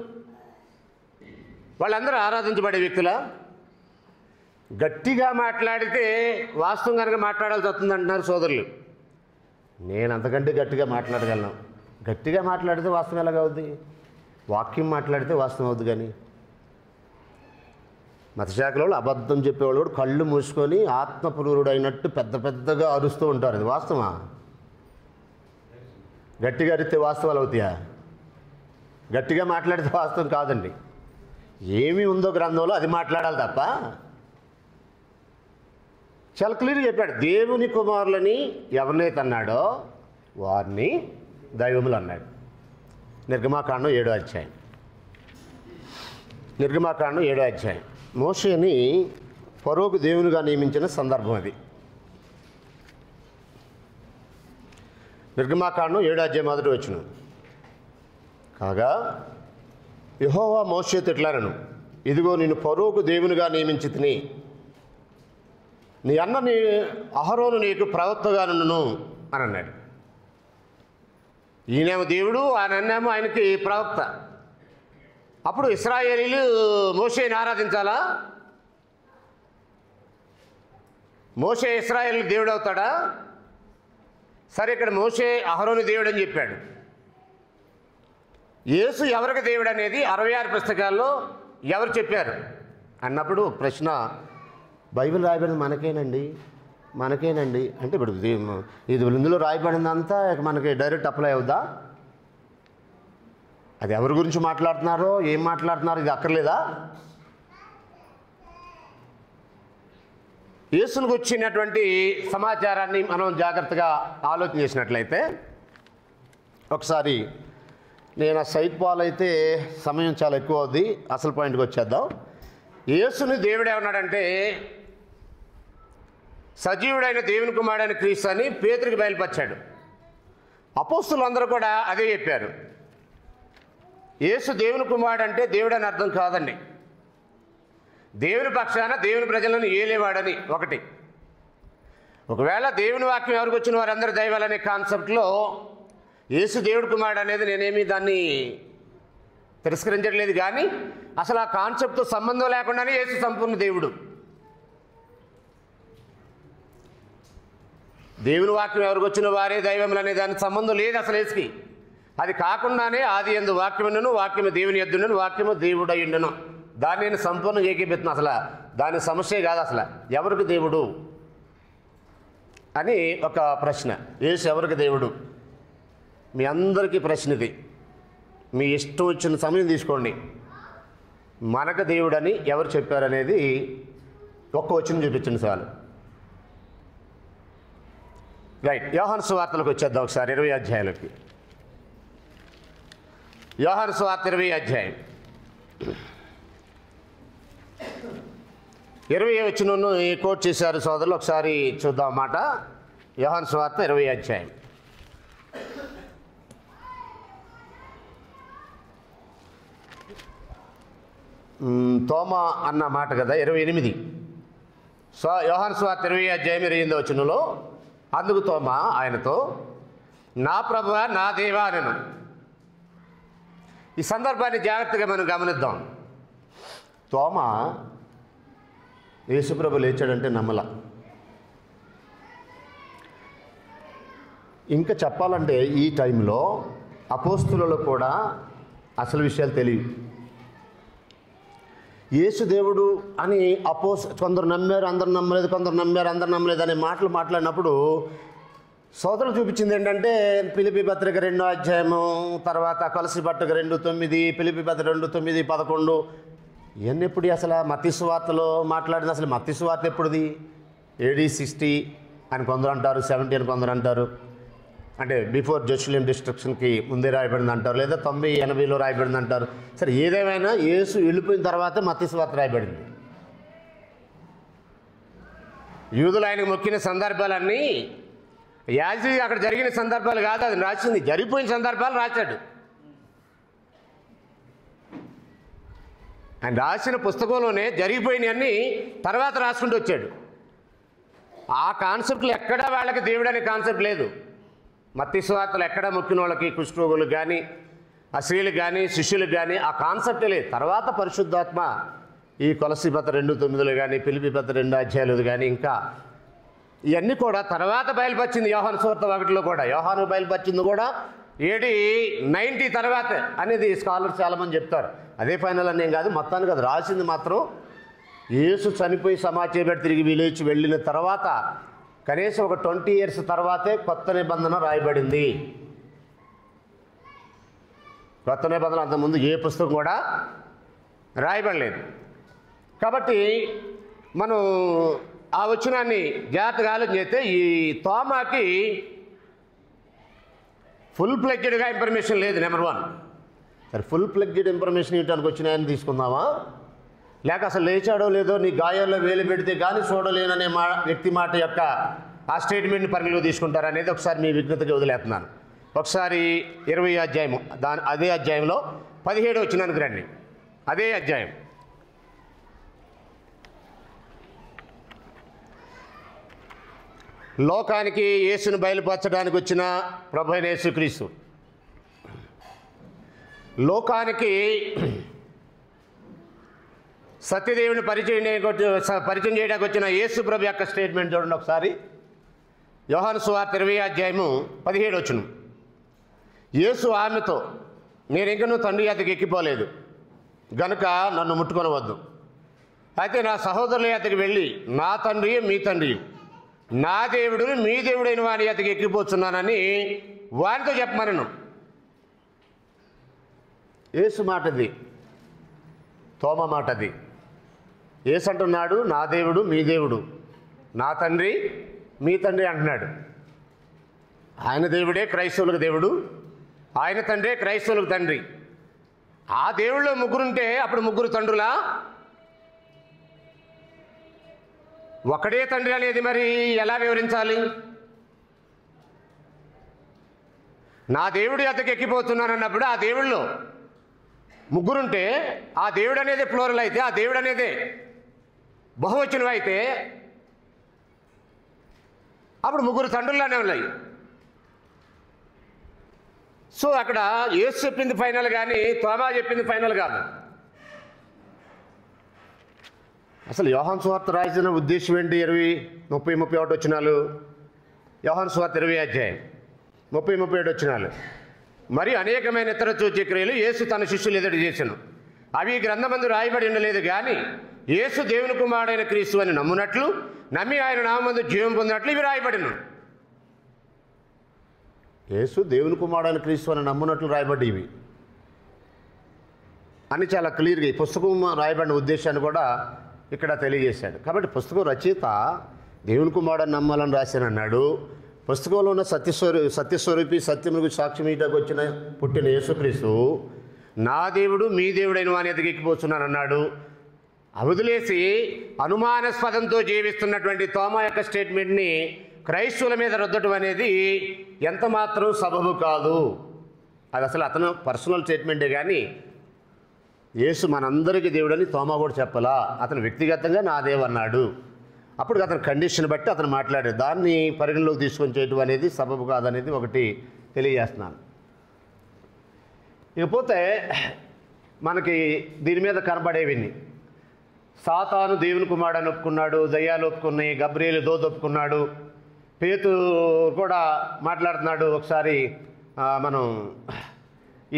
వాళ్ళందరూ ఆరాధించబడే వ్యక్తులా? గట్టిగా మాట్లాడితే వాస్తవం కనుక మాట్లాడాల్సి వస్తుంది అంటున్నారు సోదరులు. నేను అంతకంటే గట్టిగా మాట్లాడగలను. గట్టిగా మాట్లాడితే వాస్తవం ఎలాగ అవుద్ది? వాక్యం మాట్లాడితే వాస్తవం అవుద్ది. కానీ మతశాఖలో అబద్ధం చెప్పేవాళ్ళు కూడా కళ్ళు మూసుకొని ఆత్మపురుడు అయినట్టు పెద్ద పెద్దగా అరుస్తూ ఉంటారు. అది వాస్తవా? గట్టిగా అరిస్తే వాస్తవాలు అవుతాయా? గట్టిగా మాట్లాడితే వాస్తవం కాదండి. ఏమి ఉందో గ్రంథంలో అది మాట్లాడాలి తప్ప. చాలా క్లియర్గా చెప్పాడు, దేవుని కుమారులని ఎవరినైతే అన్నాడో వారిని దైవములు అన్నాడు. నిర్గమాకాండం 7వ అధ్యాయం. నిర్గమాకాండం 7వ అధ్యాయం. మోషేని ఫరోకు దేవునిగా నియమించిన సందర్భం అది. నిర్గమాకాండం 7వ అధ్యాయం మొదటి వచనం, కాగా యెహోవా మోషేతో ఇట్లనెను, ఇదిగో నేను ఫరోకు దేవునిగా నియమించితిని, నీ అన్నని అహరోను నీకు ప్రవక్తగా నుండును అని అన్నాడు. ఈయనేమో దేవుడు, ఆయనేమో ఆయనకి ప్రవక్త. అప్పుడు ఇశ్రాయేలీలు మోషేని ఆరాధించాలా? మోషే ఇశ్రాయేలు దేవుడు అవుతాడా? సరే, ఇక్కడ మోషే అహరోను దేవుడు అని చెప్పాడు. యేసు ఎవరికి దేవుడు అనేది 66 పుస్తకాల్లో ఎవరు చెప్పారు అన్నప్పుడు ప్రశ్న, బైబిల్ రాయబడింది మనకేనండి అంటే ఇప్పుడు ఇది ఇందులో రాయబడిందంతా మనకి డైరెక్ట్ అప్లై అవుద్దా? అది ఎవరి గురించి మాట్లాడుతున్నారో, ఏం మాట్లాడుతున్నారో ఇది అక్కర్లేదా? యేసునికి వచ్చినటువంటి సమాచారాన్ని మనం జాగ్రత్తగా ఆలోచన చేసినట్లయితే, ఒకసారి నేను ఆ సైట్ పాలైతే సమయం చాలా ఎక్కువ అవుద్ది, అసలు పాయింట్కి వచ్చేద్దాం. యేసుని దేవుడు ఏమన్నాడంటే, సజీవుడైన దేవుని కుమారుడైన క్రీస్తు అని పేతురుకి బయలుపరిచాడు. అపోస్తులు అందరూ కూడా అదే చెప్పారు. యేసు దేవుని కుమారుడు అంటే దేవుడు అని అర్థం కాదండి. దేవుని పక్షాన దేవుని ప్రజలను ఏలేవాడని ఒకటి. ఒకవేళ దేవుని వాక్యం ఎవరికి వచ్చిన వారందరూ దైవాలనే కాన్సెప్ట్లో యేసు దేవుడి కుమారుడు అనేది నేనేమి దాన్ని తిరస్కరించట్లేదు, కానీ అసలు ఆ కాన్సెప్ట్తో సంబంధం లేకుండానే యేసు సంపూర్ణ దేవుడు. దేవుని వాక్యం ఎవరికి వచ్చిన వారే దైవములు అనే దానికి సంబంధం లేదు అసలు యేసుకి. అది కాకుండానే ఆది యందు వాక్యముండును, వాక్యము దేవుని యొద్దుండును, వాక్యము దేవుడై ఉండును. దాన్ని నేను సంపూర్ణంగా ఏకీపిస్తున్నా. అసలు దాని సమస్య కాదు. అసలు ఎవరికి దేవుడు అని ఒక ప్రశ్న. యేసు ఎవరికి దేవుడు? మీ అందరికీ ప్రశ్న ఇది. మీ ఇష్టం వచ్చిన సమయం తీసుకోండి. మనకు దేవుడని ఎవరు చెప్పారనేది ఒక్క వచనం చూపించండి చాలు. రైట్, యోహాను సువార్తలకు వచ్చేద్దాం ఒకసారి 20 అధ్యాయాలకి. యోహాను సువార్త 20 అధ్యాయం 20 వచనం కోట్ చేశారు సోదరులు. ఒకసారి చూద్దాం అన్నమాట. యోహాను సువార్త 20 అధ్యాయం. తోమా అన్న మాట కదా 28. యోహాను సువార్త 20 అధ్యాయం 28 వచనంలో, అందుకు తోమా ఆయనతో, నా ప్రభువా నా దేవా అనెను. ఈ సందర్భాన్ని జాగ్రత్తగా మనం గమనిద్దాం. తోమా యేసుప్రభు లేచాడంటే నమ్మల. ఇంకా చెప్పాలంటే ఈ టైంలో అపోస్తులలో కూడా అసలు విషయాలు తెలియవు. యేసు దేవుడు అని కొందరు నమ్మారు, అందరు నమ్మలేదు, కొందరు నమ్మారు, అందరు నమ్మలేదు అనే మాటలు మాట్లాడినప్పుడు సోదరులు చూపించింది ఏంటంటే ఫిలిప్పీ పత్రిక 2వ అధ్యాయము, తర్వాత కొలసీ పత్రిక 2:9, ఫిలిప్పీ పత్రిక 2:9, 11. ఇవన్నీ ఎప్పుడు అసలు మత్తయి సువార్తలో మాట్లాడింది? అసలు మత్తయి సువార్త ఎప్పుడుది? AD 60 అని కొందరు అంటారు, 70 అని కొందరు అంటారు. అంటే బిఫోర్ జెరూసలేం డిస్ట్రక్షన్కి ముందే రాయబడింది అంటారు, లేదా 90, 80లో రాయబడింది అంటారు. సరే, ఏదేమైనా యేసు వెళ్ళిపోయిన తర్వాత మత్తయి సువార్త రాయబడింది. యూదులు ఆయనకు మొక్కిన సందర్భాలన్నీ యాజీ అక్కడ జరిగిన సందర్భాలు కాదు అది రాసింది, జరిగిపోయిన సందర్భాలు రాశాడు. ఆయన రాసిన పుస్తకంలోనే జరిగిపోయినవన్నీ తర్వాత రాసుకుంటూ వచ్చాడు. ఆ కాన్సెప్ట్లు ఎక్కడా వాళ్ళకి దేవుడు అనే కాన్సెప్ట్ లేదు. మత్తయి సువార్తలు ఎక్కడ మొక్కిన వాళ్ళకి, కుష్ఠరోగులకు కానీ, స్త్రీలకు కానీ, శిష్యులకు కానీ ఆ కాన్సెప్టే లేదు. తర్వాత పరిశుద్ధాత్మ ఈ కొలసీ పత్రిక 2:9 కానీ, ఫిలిప్పీ పత్రిక 2 అధ్యాయాలు కానీ, ఇంకా ఇవన్నీ కూడా తర్వాత బయలుపరిచింది. యోహాను సువార్త 1లో కూడా, యోహాను బయలుపరిచింది కూడా AD 90 తర్వాత అనేది స్కాలర్స్ చాలామంది చెప్తారు. అదే ఫైనల్ అని ఏం కాదు, మొత్తానికి అది రాసింది మాత్రం యేసు చనిపోయి సమాచేపెట్టి తిరిగి లేచి వెళ్ళిన తర్వాత కనీసం ఒక 20 years తర్వాతే కొత్త నిబంధన రాయబడింది. కొత్త నిబంధన అంతకుముందు ఏ పుస్తకం కూడా రాయబడలేదు. కాబట్టి మనం ఆ వచనాన్ని జాగ్రత్తగా ఆలోచన చేస్తే ఈ తోమాకి ఫుల్ ప్లెడ్జ్డ్గా ఇన్ఫర్మేషన్ లేదు. నెంబర్ 1. సరే, ఫుల్ ప్లెడ్జ్డ్ ఇన్ఫర్మేషన్ ఇవ్వడానికి వచ్చిన ఆయన తీసుకుందామా, లేక అసలు లేచాడో లేదో నీ గాయాల్లో వేలు పెడితే కానీ చూడలేననే వ్యక్తి మాట యొక్క ఆ స్టేట్మెంట్ని పరిగణలో తీసుకుంటారు అనేది ఒకసారి మీ విజ్ఞతగా వదిలేస్తున్నాను. ఒకసారి 20 అధ్యాయము అదే అధ్యాయంలో 17 వచనానికి రండి. అదే అధ్యాయం లోకానికి యేసును బయలుపరచడానికి వచ్చిన ప్రభువైన యేసుక్రీస్తు, లోకానికి సత్యదేవుని పరిచయం చేయడానికి వచ్చిన యేసు ప్రభు యొక్క స్టేట్మెంట్ చూడండి ఒకసారి. యోహాను సువార్త 20 అధ్యాయము 17 వచనం. యేసు ఆమెతో, నేను ఇంకనూ తండ్రి యొద్దకు ఎక్కిపోలేదు గనుక నన్ను ముట్టుకొనవద్దు. అయితే నా సహోదరుల యొద్దకు వెళ్ళి నా తండ్రి మీ తండ్రి, నా దేవుడు మీ దేవుడైన వాని యొద్దకు ఎక్కిపోతున్నానని వానితో చెప్పమనను. యేసు మాటది, తోమ మాటది. యేసు అంటున్నాడు నా దేవుడు మీ దేవుడు, నా తండ్రి మీ తండ్రి అంటున్నాడు. ఆయన దేవుడే క్రైస్తవులకు దేవుడు, ఆయన తండ్రే క్రైస్తవులకు తండ్రి. ఆ దేవుళ్ళు ముగ్గురుంటే అప్పుడు ముగ్గురు తండ్రులా? ఒకడే తండ్రి అనేది మరి ఎలా వివరించాలి? నా దేవుడి యొద్దకు ఎక్కిపోతున్నాను అన్నప్పుడు ఆ దేవుళ్ళు ముగ్గురుంటే ఆ దేవుడు అనేది ప్లూరల్ అయితే, ఆ దేవుడు అనేది బహువచనం అయితే అప్పుడు ముగ్గురు తండ్రుల్లానే ఉన్నాయి. సో అక్కడ యేసు చెప్పింది ఫైనల్ కానీ తోమా చెప్పింది ఫైనల్ కాదు. అసలు యోహాను సువార్త రాసిన ఉద్దేశం ఏంటి? 20, 30, 31 వచనాలు. యోహాను సువార్త 20 అధ్యాయం 30, 37 వచనాలు. మరియు అనేకమైన ఇతర సూచక్రియలు యేసు తన శిష్యులు ఎదుటి చేసెను. అవి గ్రంథమందు రాయబడి ఉండలేదు కానీ యేసు దేవుని కుమారుడైన క్రీస్తు అని నమ్మునట్లు, నమ్మి ఆయన నామమందు జీవం పొందినట్లు ఇవి రాయబడిను. యేసు దేవుని కుమారుడైన క్రీస్తు అని నమ్మునట్లు రాయబడి ఇవి అని చాలా క్లియర్గా ఈ పుస్తకం రాయబడిన ఉద్దేశాన్ని కూడా ఇక్కడ తెలియజేశాడు. కాబట్టి పుస్తకం రచయిత దేవుని కుమారుడని నమ్మాలని రాశానన్నాడు. పుస్తకంలో ఉన్న సత్యస్వరూపి సత్యములకు సాక్ష్యం ఇటకు పుట్టిన యేసుక్రీస్తు నా దేవుడు మీ దేవుడైన వాని ఎదుగు ఎక్కిపోతున్నానన్నాడు. వదిలేసి అనుమానాస్పదంతో జీవిస్తున్నటువంటి తోమా యొక్క స్టేట్మెంట్ని క్రైస్తవుల మీద రుద్దటం అనేది ఎంత మాత్రం సబబు కాదు. అది అసలు అతను పర్సనల్ స్టేట్మెంటే కానీ యేసు మనందరికీ దేవుడని తోమా కూడా చెప్పలా. అతను వ్యక్తిగతంగా నా దేవుడు. అప్పుడు అతని కండిషన్ బట్టి అతను మాట్లాడాడు. దాన్ని పరిగణలోకి తీసుకొని చేయటం అనేది సబబు కాదనేది ఒకటి తెలియజేస్తున్నాను. ఇకపోతే మనకి దీని మీద కనబడేవిన్ని సాతాను దేవుని కుమారుడని ఒప్పుకున్నాడు, దయ్యాలు ఒప్పుకున్నాయి, గబ్రియేలు దూత ఒప్పుకున్నాడు, పేతురు కూడా మాట్లాడుతున్నాడు. ఒకసారి మనం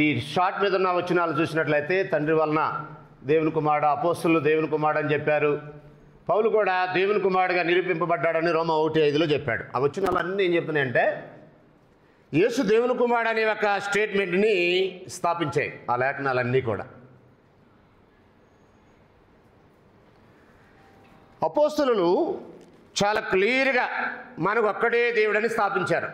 ఈ షార్ట్ మీద ఉన్న వచనాలు చూసినట్లయితే తండ్రి వలన దేవుని కుమారుడు, అపోస్తలులు దేవుని కుమారుడు అని చెప్పారు. పౌలు కూడా దేవుని కుమారుడుగా నిరూపింపబడ్డాడని రోమా 1:5లో చెప్పాడు. ఆ వచనాలన్నీ ఏం చెప్తున్నాయంటే యేసు దేవుని కుమారుడు అనే ఒక స్టేట్మెంట్ని స్థాపించాయి ఆ లేఖనాలన్నీ కూడా. అపోస్తలులు చాలా క్లియర్గా మనకు ఒక్కడే దేవుడని స్థాపించారు,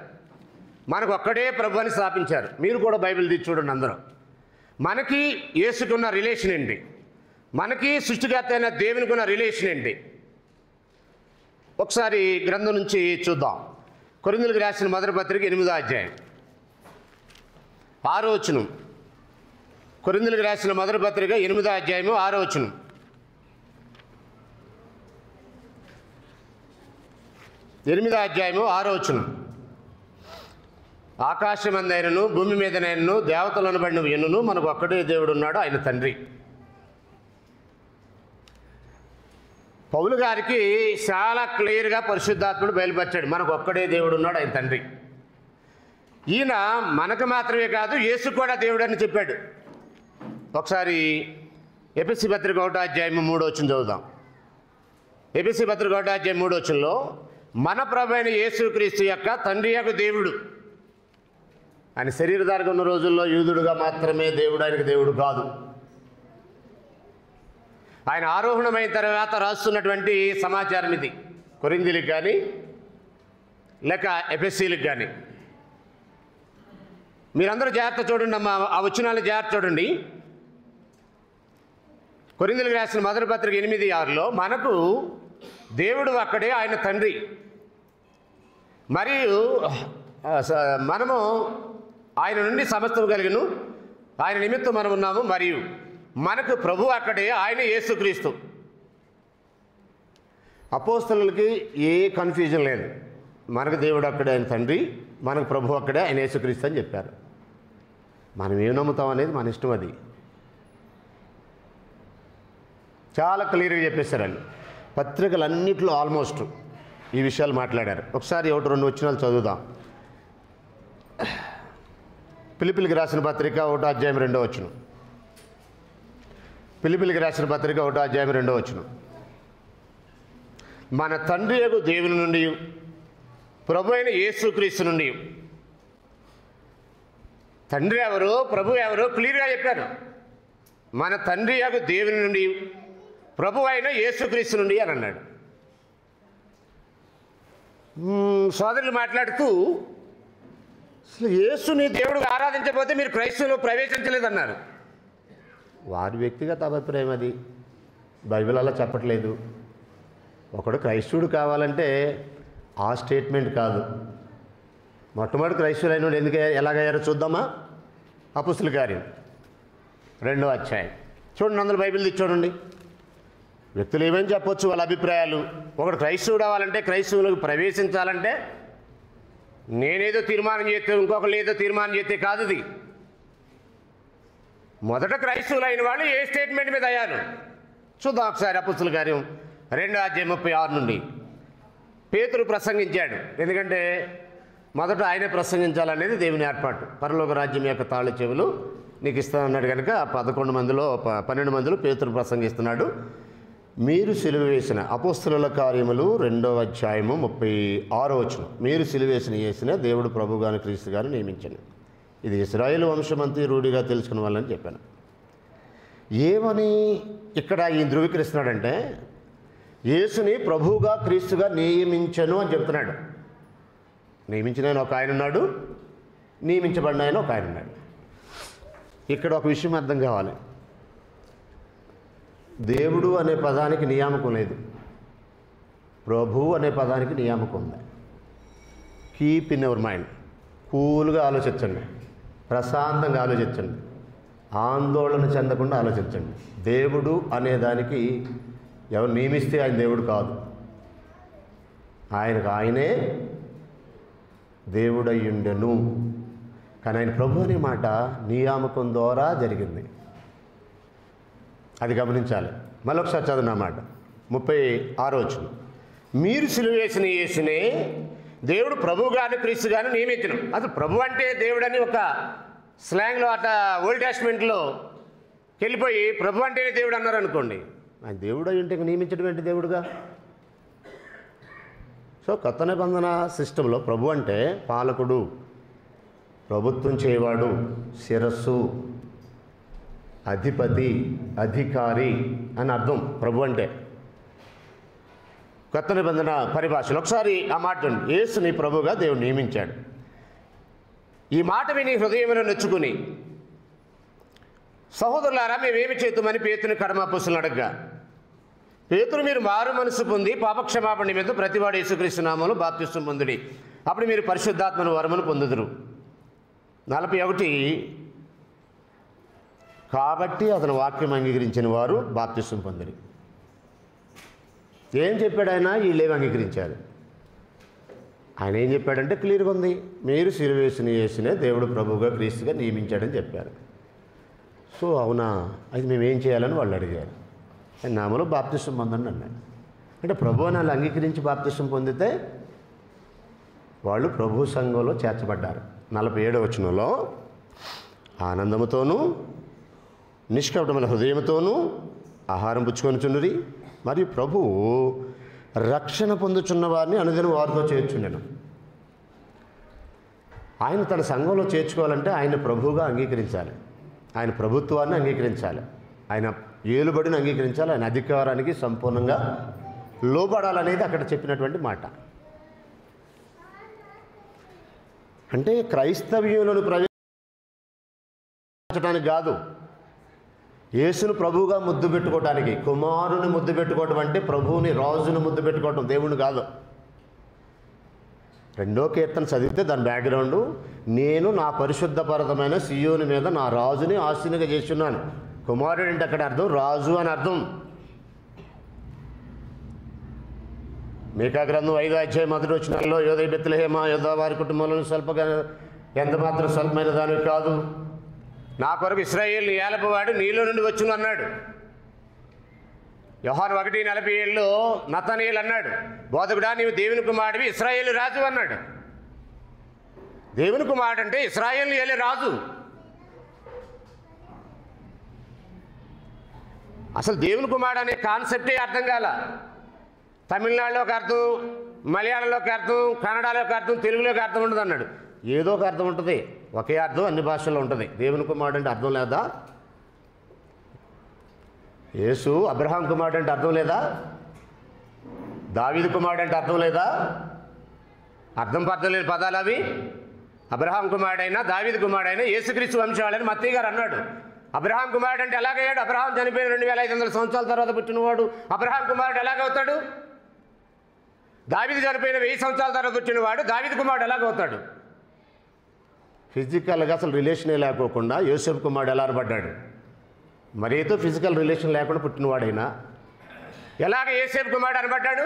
మనకు ఒక్కడే ప్రభు అని స్థాపించారు. మీరు కూడా బైబిల్ తీసి చూడండి అందరూ. మనకి యేసుకున్న రిలేషన్ ఏంటి, మనకి సృష్టికర్త అయిన దేవునికి ఉన్న రిలేషన్ ఏంటి? ఒకసారి గ్రంథం నుంచి చూద్దాం. కొరింథీయులకు రాసిన మొదటి పత్రిక 8వ అధ్యాయం 6వ వచనం. కొరింథీయులకు రాసిన మొదటి పత్రిక 8వ అధ్యాయము 6వ వచనం. ఆకాశమందైనను భూమి మీదనైనను దేవతలను బడిన ఎన్నును మనకు ఒక్కడే దేవుడు ఉన్నాడు, ఆయన తండ్రి. పౌలు గారికి చాలా క్లియర్గా పరిశుద్ధాత్ముడు బయలుపరిచాడు, మనకు ఒక్కడే దేవుడు ఉన్నాడు, ఆయన తండ్రి. ఈయన మనకు మాత్రమే కాదు యేసు కూడా దేవుడు అని చెప్పాడు. ఒకసారి ఎఫెసీ పత్రిక 1వ అధ్యాయం 3వ వచనం చదువుదాం. ఎఫెసీ పత్రిక 1వ అధ్యాయం 3వ వచనంలో మన ప్రభువైన యేసుక్రీస్తు యొక్క తండ్రి యొక్క దేవుడు. ఆయన శరీరధారిగా ఉన్న రోజుల్లో యూదుడుగా మాత్రమే దేవుడు, ఆయనకు దేవుడు కాదు. ఆయన ఆరోహణమైన తర్వాత రాస్తున్నటువంటి సమాచారం ఇది కొరింథీయులకు కానీ లేక ఎఫెసీలకు కానీ. మీరందరూ జాగ్రత్త చూడండి అమ్మా, ఆ వచనాలను జాగ్రత్త చూడండి. కొరింథీయులకు రాసిన మొదటి పత్రిక 8:6లో మనకు దేవుడు అక్కడే, ఆయన తండ్రి. మరియు మనము ఆయన నుండి సమస్తం కలిగిను, ఆయన నిమిత్తం మనం ఉన్నాము. మరియు మనకు ప్రభు అక్కడే, ఆయన యేసుక్రీస్తు. అపోస్తలులకి ఏ కన్ఫ్యూజన్ లేదు. మనకు దేవుడు అక్కడే, ఆయన తండ్రి, మనకు ప్రభు అక్కడే, ఆయన యేసుక్రీస్తు అని చెప్పారు. మనం ఏం నమ్ముతాం అనేది మన ఇష్టం. అది చాలా క్లియర్గా చెప్పేశారు వాళ్ళు. పత్రికలన్నింటిలో ఆల్మోస్ట్ ఈ విషయాలు మాట్లాడారు. ఒకసారి 1-2 వచనాలు చదువుదాం. ఫిలిప్పీయులకు రాసిన పత్రిక 1వ అధ్యాయం 2వ వచనం. ఫిలిప్పీయులకు రాసిన పత్రిక 1వ అధ్యాయం 2వ వచనం. మన తండ్రి యగు దేవుని నుండి ప్రభు అయిన యేసుక్రీస్తు నుండి. తండ్రి ఎవరు, ప్రభు ఎవరు క్లియర్గా చెప్పారు. మన తండ్రి యగు దేవుని నుండి ప్రభు అయిన యేసుక్రీస్తు నుండి అని అన్నాడు. సోదరులు మాట్లాడుతూ అసలు యేసుని దేవుడుగా ఆరాధించకపోతే మీరు క్రైస్తవులు ప్రవేశించలేదన్నారు. వారి వ్యక్తిగత అభిప్రాయం అది, బైబిల్ అలా చెప్పట్లేదు. ఒకడు క్రైస్తవుడు కావాలంటే ఆ స్టేట్మెంట్ కాదు. మొట్టమొదటి క్రైస్తవులైన ఎందుకు ఎలాగయ్యారో చూద్దామా? అపోస్తలుల కార్యం 2వ అధ్యాయం చూడండి. అందులో బైబిల్ తీసి చూడండి. వ్యక్తులు ఏమేమి చెప్పొచ్చు వాళ్ళ అభిప్రాయాలు. ఒకడు క్రైస్తవుడు అవ్వాలంటే, క్రైస్తవులకు ప్రవేశించాలంటే నేనేదో తీర్మానం చేస్తే ఇంకొకరు ఏదో తీర్మానం చేస్తే కాదు. ఇది మొదట క్రైస్తవులు అయిన వాళ్ళు ఏ స్టేట్మెంట్ మీద అయ్యారు చూద్దాం ఒకసారి. అపోస్తలుల కార్యం 2వ అధ్యాయం 36 నుండి. పేతురు ప్రసంగించాడు. ఎందుకంటే మొదట ఆయనే ప్రసంగించాలనేది దేవుని ఏర్పాటు. పరలోక రాజ్యం యొక్క తాళ చెవులు నీకు ఇస్తానన్నాడు కనుక 12 మందిలో పేతురు ప్రసంగిస్తున్నాడు. మీరు సిలువ వేసిన అపోస్తలుల కార్యములు 2వ అధ్యాయము 36వ వచనం. మీరు సిలువ వేసిన యేసునే దేవుడు ప్రభుగాను క్రీస్తు గారు నియమించను. ఇది ఇశ్రాయేలు వంశమంతి రూఢిగా తెలుసుకున్న వాళ్ళని చెప్పాను. ఏమని ఇక్కడ ఈ ధృవీకరిస్తున్నాడంటే యేసుని ప్రభువుగా క్రీస్తుగా నియమించను అని చెప్తున్నాడు. నియమించిన ఆయన ఒక ఆయన ఉన్నాడు, నియమించబడిన ఆయన ఒక ఆయన ఉన్నాడు. ఇక్కడ ఒక విషయం అర్థం కావాలి. దేవుడు అనే పదానికి నియామకం లేదు, ప్రభు అనే పదానికి నియామకం ఉంది. Keep in your mind. కూల్గా ఆలోచించండి, ప్రశాంతంగా ఆలోచించండి, ఆందోళన చెందకుండా ఆలోచించండి. దేవుడు అనేదానికి ఎవరు నియమిస్తే ఆయన దేవుడు కాదు, ఆయనకు ఆయనే దేవుడయ్యుండెను. కానీ ఆయన ప్రభు అనే మాట నియామకం ద్వారా జరిగింది, అది గమనించాలి. మరొకసారి చదువున్న మాట 36వ వచనం. మీరు సిలువ వేసిన యేసునే దేవుడు ప్రభు గాని క్రీస్తు గాని నియమించను. అసలు ప్రభు అంటే దేవుడని ఒక స్లాంగ్లో అట్లా ఓల్డ్ టెస్ట్మెంట్లో వెళ్ళిపోయి ప్రభు అంటేనే దేవుడు అన్నారు అనుకోండి, ఆయన దేవుడు అయి ఉంటే నియమించడం ఏంటి దేవుడుగా? సో కొత్త నిబంధన సిస్టంలో ప్రభు అంటే పాలకుడు, ప్రభుత్వం చేయవాడు, శిరస్సు, అధిపతి, అధికారి అని అర్థం ప్రభు అంటే కొత్త నిబంధన పరిభాషలో. ఒకసారి ఆ మాట యేసుని ప్రభువుగా దేవుడు నియమించాడు. ఈ మాట విని హృదయంలో నొచ్చుకుని, సహోదరులారా మేమేమి చేతుమని పేతుని కడమ అపొస్తలుని అడగగా, పేతురు మీరు మారు మనసు పొంది పాపక్షమాపణ నిమిత్తం ప్రతివాడు యేసుక్రీస్తు నామములో బాప్తిస్మం పొందుడి, అప్పుడు మీరు పరిశుద్ధాత్మను వరమును పొందుదురు. 41 కాబట్టి అతను వాక్యం అంగీకరించిన వారు బాప్తిస్మం పొందిరి. ఏం చెప్పాడు ఆయన? వీళ్ళేమి అంగీకరించారు. ఆయన ఏం చెప్పాడంటే క్లియర్గా ఉంది, మీరు సిలువ వేసిన యేసునే దేవుడు ప్రభువుగా క్రీస్తుగా నియమించాడని చెప్పారు. సో అవునా, అది మేము ఏం చేయాలని వాళ్ళు అడిగారు. ఆయన నామలో బాప్తిస్మం పొందండి అన్నాడు. అంటే ప్రభు అని వాళ్ళు అంగీకరించి బాప్తిస్మం పొందితే వాళ్ళు ప్రభు సంఘంలో చేర్చబడ్డారు. 47వ వచనంలో ఆనందముతోనూ నిష్కపటమైన హృదయంతోనూ ఆహారం పుచ్చుకొనుచుండిరి, మరియు ప్రభువు రక్షణ పొందుచున్న వారిని అనుదినం వారితో చేర్చుండెను. ఆయన తన సంఘంలో చేర్చుకోవాలంటే ఆయన ప్రభువుగా అంగీకరించాలి, ఆయన ప్రభుత్వాన్ని అంగీకరించాలి, ఆయన ఏలుబడిని అంగీకరించాలి, ఆయన అధికారానికి సంపూర్ణంగా లోబడాలనేది అక్కడ చెప్పినటువంటి మాట. అంటే క్రైస్తవ్యులను ప్రవేశించడానికి కాదు, యేసును ప్రభువుగా ముద్దు పెట్టుకోవటానికి. కుమారుని ముద్దు పెట్టుకోవటం అంటే ప్రభువుని, రాజును ముద్దు పెట్టుకోవటం, దేవుని కాదు. 2వ కీర్తన చదివితే దాని బ్యాక్గ్రౌండు, నేను నా పరిశుద్ధపరమైన సియోని మీద నా రాజుని ఆసీనుగా చేస్తున్నాను. కుమారుడు అంటే అక్కడ అర్థం రాజు అని అర్థం. మీకా గ్రంథం 5వ అధ్యాయం 1వ వచనంలో యోదయ బెత్లెహేమ యోధా వారి కుటుంబంలో స్వల్పగా ఎంత మాత్రం స్వల్పమైన దానివి కాదు, నా కొరకు ఇశ్రాయేలుని ఏలపవాడు నీలో నుండి వచ్చును అన్నాడు. యోహాను 1:47లో నతనయేలు అన్నాడు, బోధకుడా నీవు దేవుని కుమారుడివి, ఇశ్రాయేలు రాజు అన్నాడు. దేవుని కుమారుడు అంటే ఇశ్రాయేలుని ఏలే రాజు. అసలు దేవుని కుమారుడు అనే కాన్సెప్టే అర్థం కాల. తమిళనాడులోకి అర్థం, మలయాళంలోకి అర్థం, కన్నడలోకి అర్థం, తెలుగులోకి అర్థం ఉండదు అన్నాడు. ఏదో ఒక అర్థం ఉంటుంది, ఒకే అర్థం అన్ని భాషల్లో ఉంటుంది. దేవుని కుమారుడు అంటే అర్థం లేదా? యేసు అబ్రహాం కుమారుడు అంటే అర్థం లేదా? దావీదు కుమారుడు అంటే అర్థం లేదా? అర్థం పర్థం లేని పదాలు అవి. అబ్రహాం కుమారుడైనా దావీదు కుమారుడైనా యేసుక్రీస్తు వంశవాళ్ళని మత్తయి గారు అన్నాడు. అబ్రహాం కుమారుడు అంటే ఎలాగయ్యాడు? అబ్రహాం చనిపోయిన 2500 సంవత్సరాల తర్వాత పుట్టినవాడు అబ్రహాం కుమారుడు ఎలాగవుతాడు? దావీదు చనిపోయిన 1000 సంవత్సరాల తర్వాత పుట్టినవాడు దావీదు కుమారుడు ఎలాగవుతాడు? ఫిజికల్గా అసలు రిలేషనే లేకోకుండా యోసేపు కుమారుడు ఎలా పడ్డాడు? మరీతో ఫిజికల్ రిలేషన్ లేకుండా పుట్టినవాడైనా ఎలాగ యోసేపు కుమారుడు అనబడ్డాడు?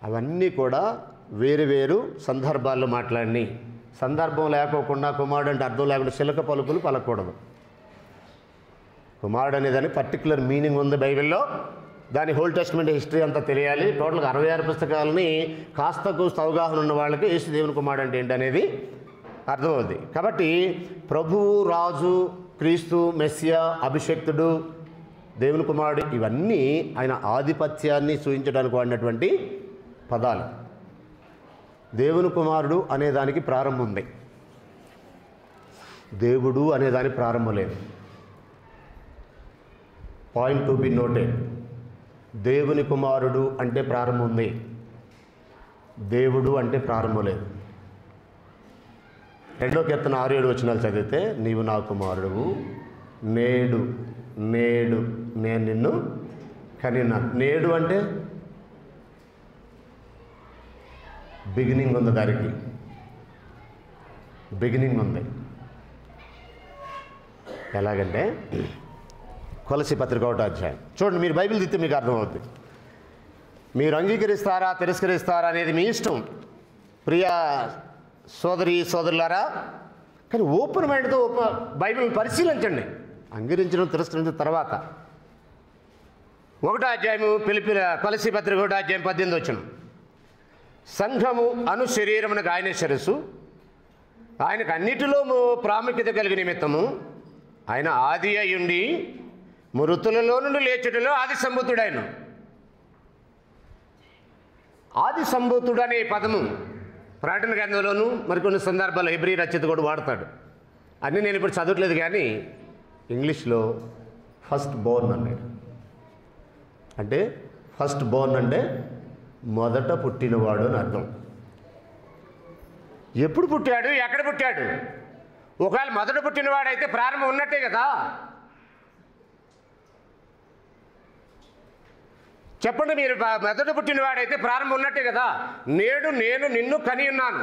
అవన్నీ కూడా వేరు వేరు సందర్భాల్లో మాట్లాడిని. సందర్భం లేకోకుండా కుమారుడు అంటే అర్థం లేకుండా చిలక పలుకులు పలకూడదు. కుమారుడు అనేదానికి పర్టికులర్ మీనింగ్ ఉంది బైబిల్లో. దాని హోల్ టెస్ట్మెంట్ హిస్టరీ అంతా తెలియాలి. టోటల్గా 66 పుస్తకాలని కాస్త కూస్త అవగాహన ఉన్న వాళ్ళకి యేసు దేవుని కుమారుడు అంటే ఏంటనేది అర్థమవుద్ది. కాబట్టి ప్రభువు, రాజు, క్రీస్తు, మెస్సియా, అభిషక్తుడు, దేవుని కుమారుడు ఇవన్నీ ఆయన ఆధిపత్యాన్ని సూచించడానికి వాడినటువంటి పదాలు. దేవుని కుమారుడు అనేదానికి ప్రారంభం ఉంది, దేవుడు అనేదానికి ప్రారంభం లేదు. Point to be noted. దేవుని కుమారుడు అంటే ప్రారంభం ఉంది, దేవుడు అంటే ప్రారంభం లేదు. 2వ కీర్తన 6-7 వచనాలు చదివితే, నీవు నా కుమారుడువు, నేడు నేడు నేను నిన్ను కనినాను. నేడు అంటే బిగినింగ్ ఉంది, దానికి బిగినింగ్ ఉంది. ఎలాగంటే కొలసి పత్రిక 1వ అధ్యాయం చూడండి. మీరు బైబిల్ తిత్తే మీకు అర్థమవుతుంది. మీరు అంగీకరిస్తారా తిరస్కరిస్తారా అనేది మీ ఇష్టం ప్రియ సోదరులారా. కానీ ఓపెన్ మైండ్తో బైబిల్ని పరిశీలించండి. అంగీకరించడం తిరస్కరించిన తర్వాత 1వ అధ్యాయము కొలసి పత్రిక 1వ అధ్యాయం 18 వచనం, సంఘము అను శరీరమునకు ఆయన శిరస్సు, ఆయనకు అన్నిటిలో ప్రాముఖ్యత కలిగిన నిమిత్తము ఆయన ఆది అయ్యుండి మృతులలో నుండి లేచుటలో ఆది సంభూతుడైన. ఆది సంభూతుడు అనే పదము ప్రకటన గ్రంథంలోనూ మరికొన్ని సందర్భాల్లో హెబ్రీ రచయిత కూడా వాడతాడు. అన్నీ నేను ఇప్పుడు చదవట్లేదు, కానీ ఇంగ్లీష్లో ఫస్ట్ బోర్న్ అన్నాడు. అంటే ఫస్ట్ బోర్న్ అంటే మొదట పుట్టినవాడు అని అర్థం. ఎప్పుడు పుట్టాడు, ఎక్కడ పుట్టాడు? ఒకవేళ మొదట పుట్టినవాడైతే ప్రారంభం ఉన్నట్టే కదా. చెప్పండి, మీరు మొదట పుట్టినవాడైతే ప్రారంభం ఉన్నట్టే కదా. నేడు నేను నిన్ను కని ఉన్నాను.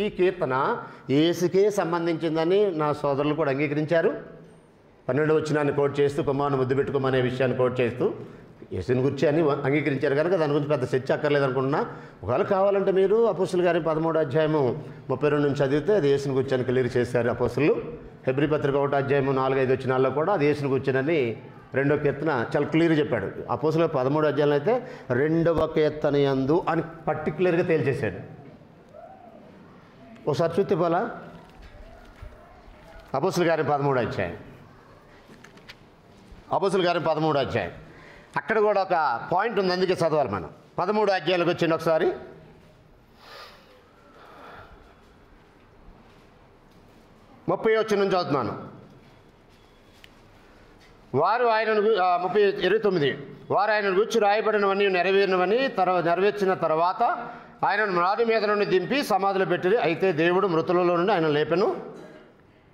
ఈ కీర్తన యేసుకే సంబంధించిందని నా సోదరులు కూడా అంగీకరించారు. 12వ వచనాన్ని కోట్ చేస్తూ, కుమారుని ముద్దు పెట్టుకోమనే విషయాన్ని కోట్ చేస్తూ యేసుని గురించి అని అంగీకరించారు కనుక దాని గురించి పెద్ద చర్చ అక్కర్లేదు అనుకుంటున్నా. ఒకవేళ కావాలంటే మీరు అపోస్తుల గారి 13వ అధ్యాయము 32 నుంచి చదివితే అది యేసుని గురించి అని క్లియర్ చేశారు అపోస్తులు. హెబ్రీ పత్రిక 1వ అధ్యాయము 4-5 వచనాల్లో కూడా అది యేసుని గురించినని 2వ కీర్తన చాలా క్లియర్ చెప్పాడు. అపోస్తుల 13వ అధ్యాయంలో అయితే 2వ కీర్తన యందు అని పర్టికులర్గా తేల్చేశాడు. ఒకసారి చూస్తే పోలా అపోస్తుల గారి 13వ అధ్యాయం, అపోస్తుల గారి 13వ అధ్యాయం అక్కడ కూడా ఒక పాయింట్ ఉంది, అందుకే చదవాలి మనం. 13వ అధ్యాయాలకు వచ్చింది ఒకసారి. 30వ వచనం నుంచి చదువుతున్నాను. వారు ఆయనను 29 వారు ఆయనను గురించి రాయబడినవన్నీ నెరవేర్చిన తర్వాత ఆయనను మ్రాది మీద నుండి దింపి సమాధిలో పెట్టి, అయితే దేవుడు మృతులలో నుండి ఆయన లేపెను.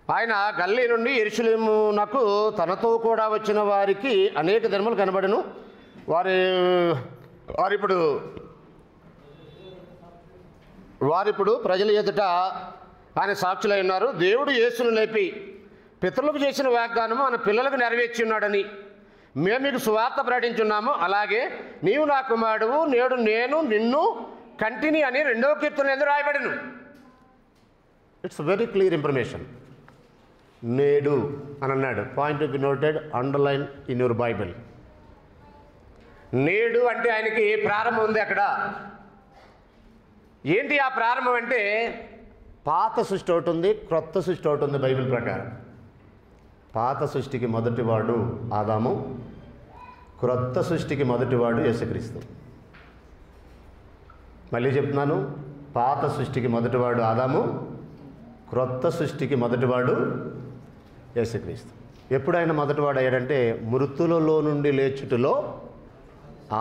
ఆయన గల్లీ నుండి యెరూషలేమునకు తనతో కూడా వచ్చిన వారికి అనేక దినములు కనబడెను. వారిప్పుడు ప్రజల ఎదుట ఆయన సాక్షులై ఉన్నారు. దేవుడు యేసును లేపి పితరులకు చేసిన వాగ్దానము మన పిల్లలకు నెరవేర్చి ఉన్నాడని మేము మీకు సువార్త ప్రకటించున్నాము. అలాగే నీవు నా కుమారుడువు, నేడు నేను నిన్ను కంటిని అని 2వ కీర్తన ఎందుకు రాయబడను. It's very clear information. నేడు అని అన్నాడు. Point to be noted, underline in your Bible. నేడు అంటే ఆయనకి ప్రారంభం ఉంది అక్కడ. ఏంటి ఆ ప్రారంభం అంటే, పాత సృష్టి ఒకటి ఉంది, క్రొత్త సృష్టి ఒకటి ఉంది బైబిల్ ప్రకారం. పాత సృష్టికి మొదటివాడు ఆదాము, క్రొత్త సృష్టికి మొదటివాడు యేసుక్రీస్తు. మళ్ళీ చెప్తున్నాను, పాత సృష్టికి మొదటివాడు ఆదాము, క్రొత్త సృష్టికి మొదటివాడు యేసుక్రీస్తు. ఎప్పుడైనా మొదటివాడు అయ్యాడంటే మృతులలో నుండి లేచుటలో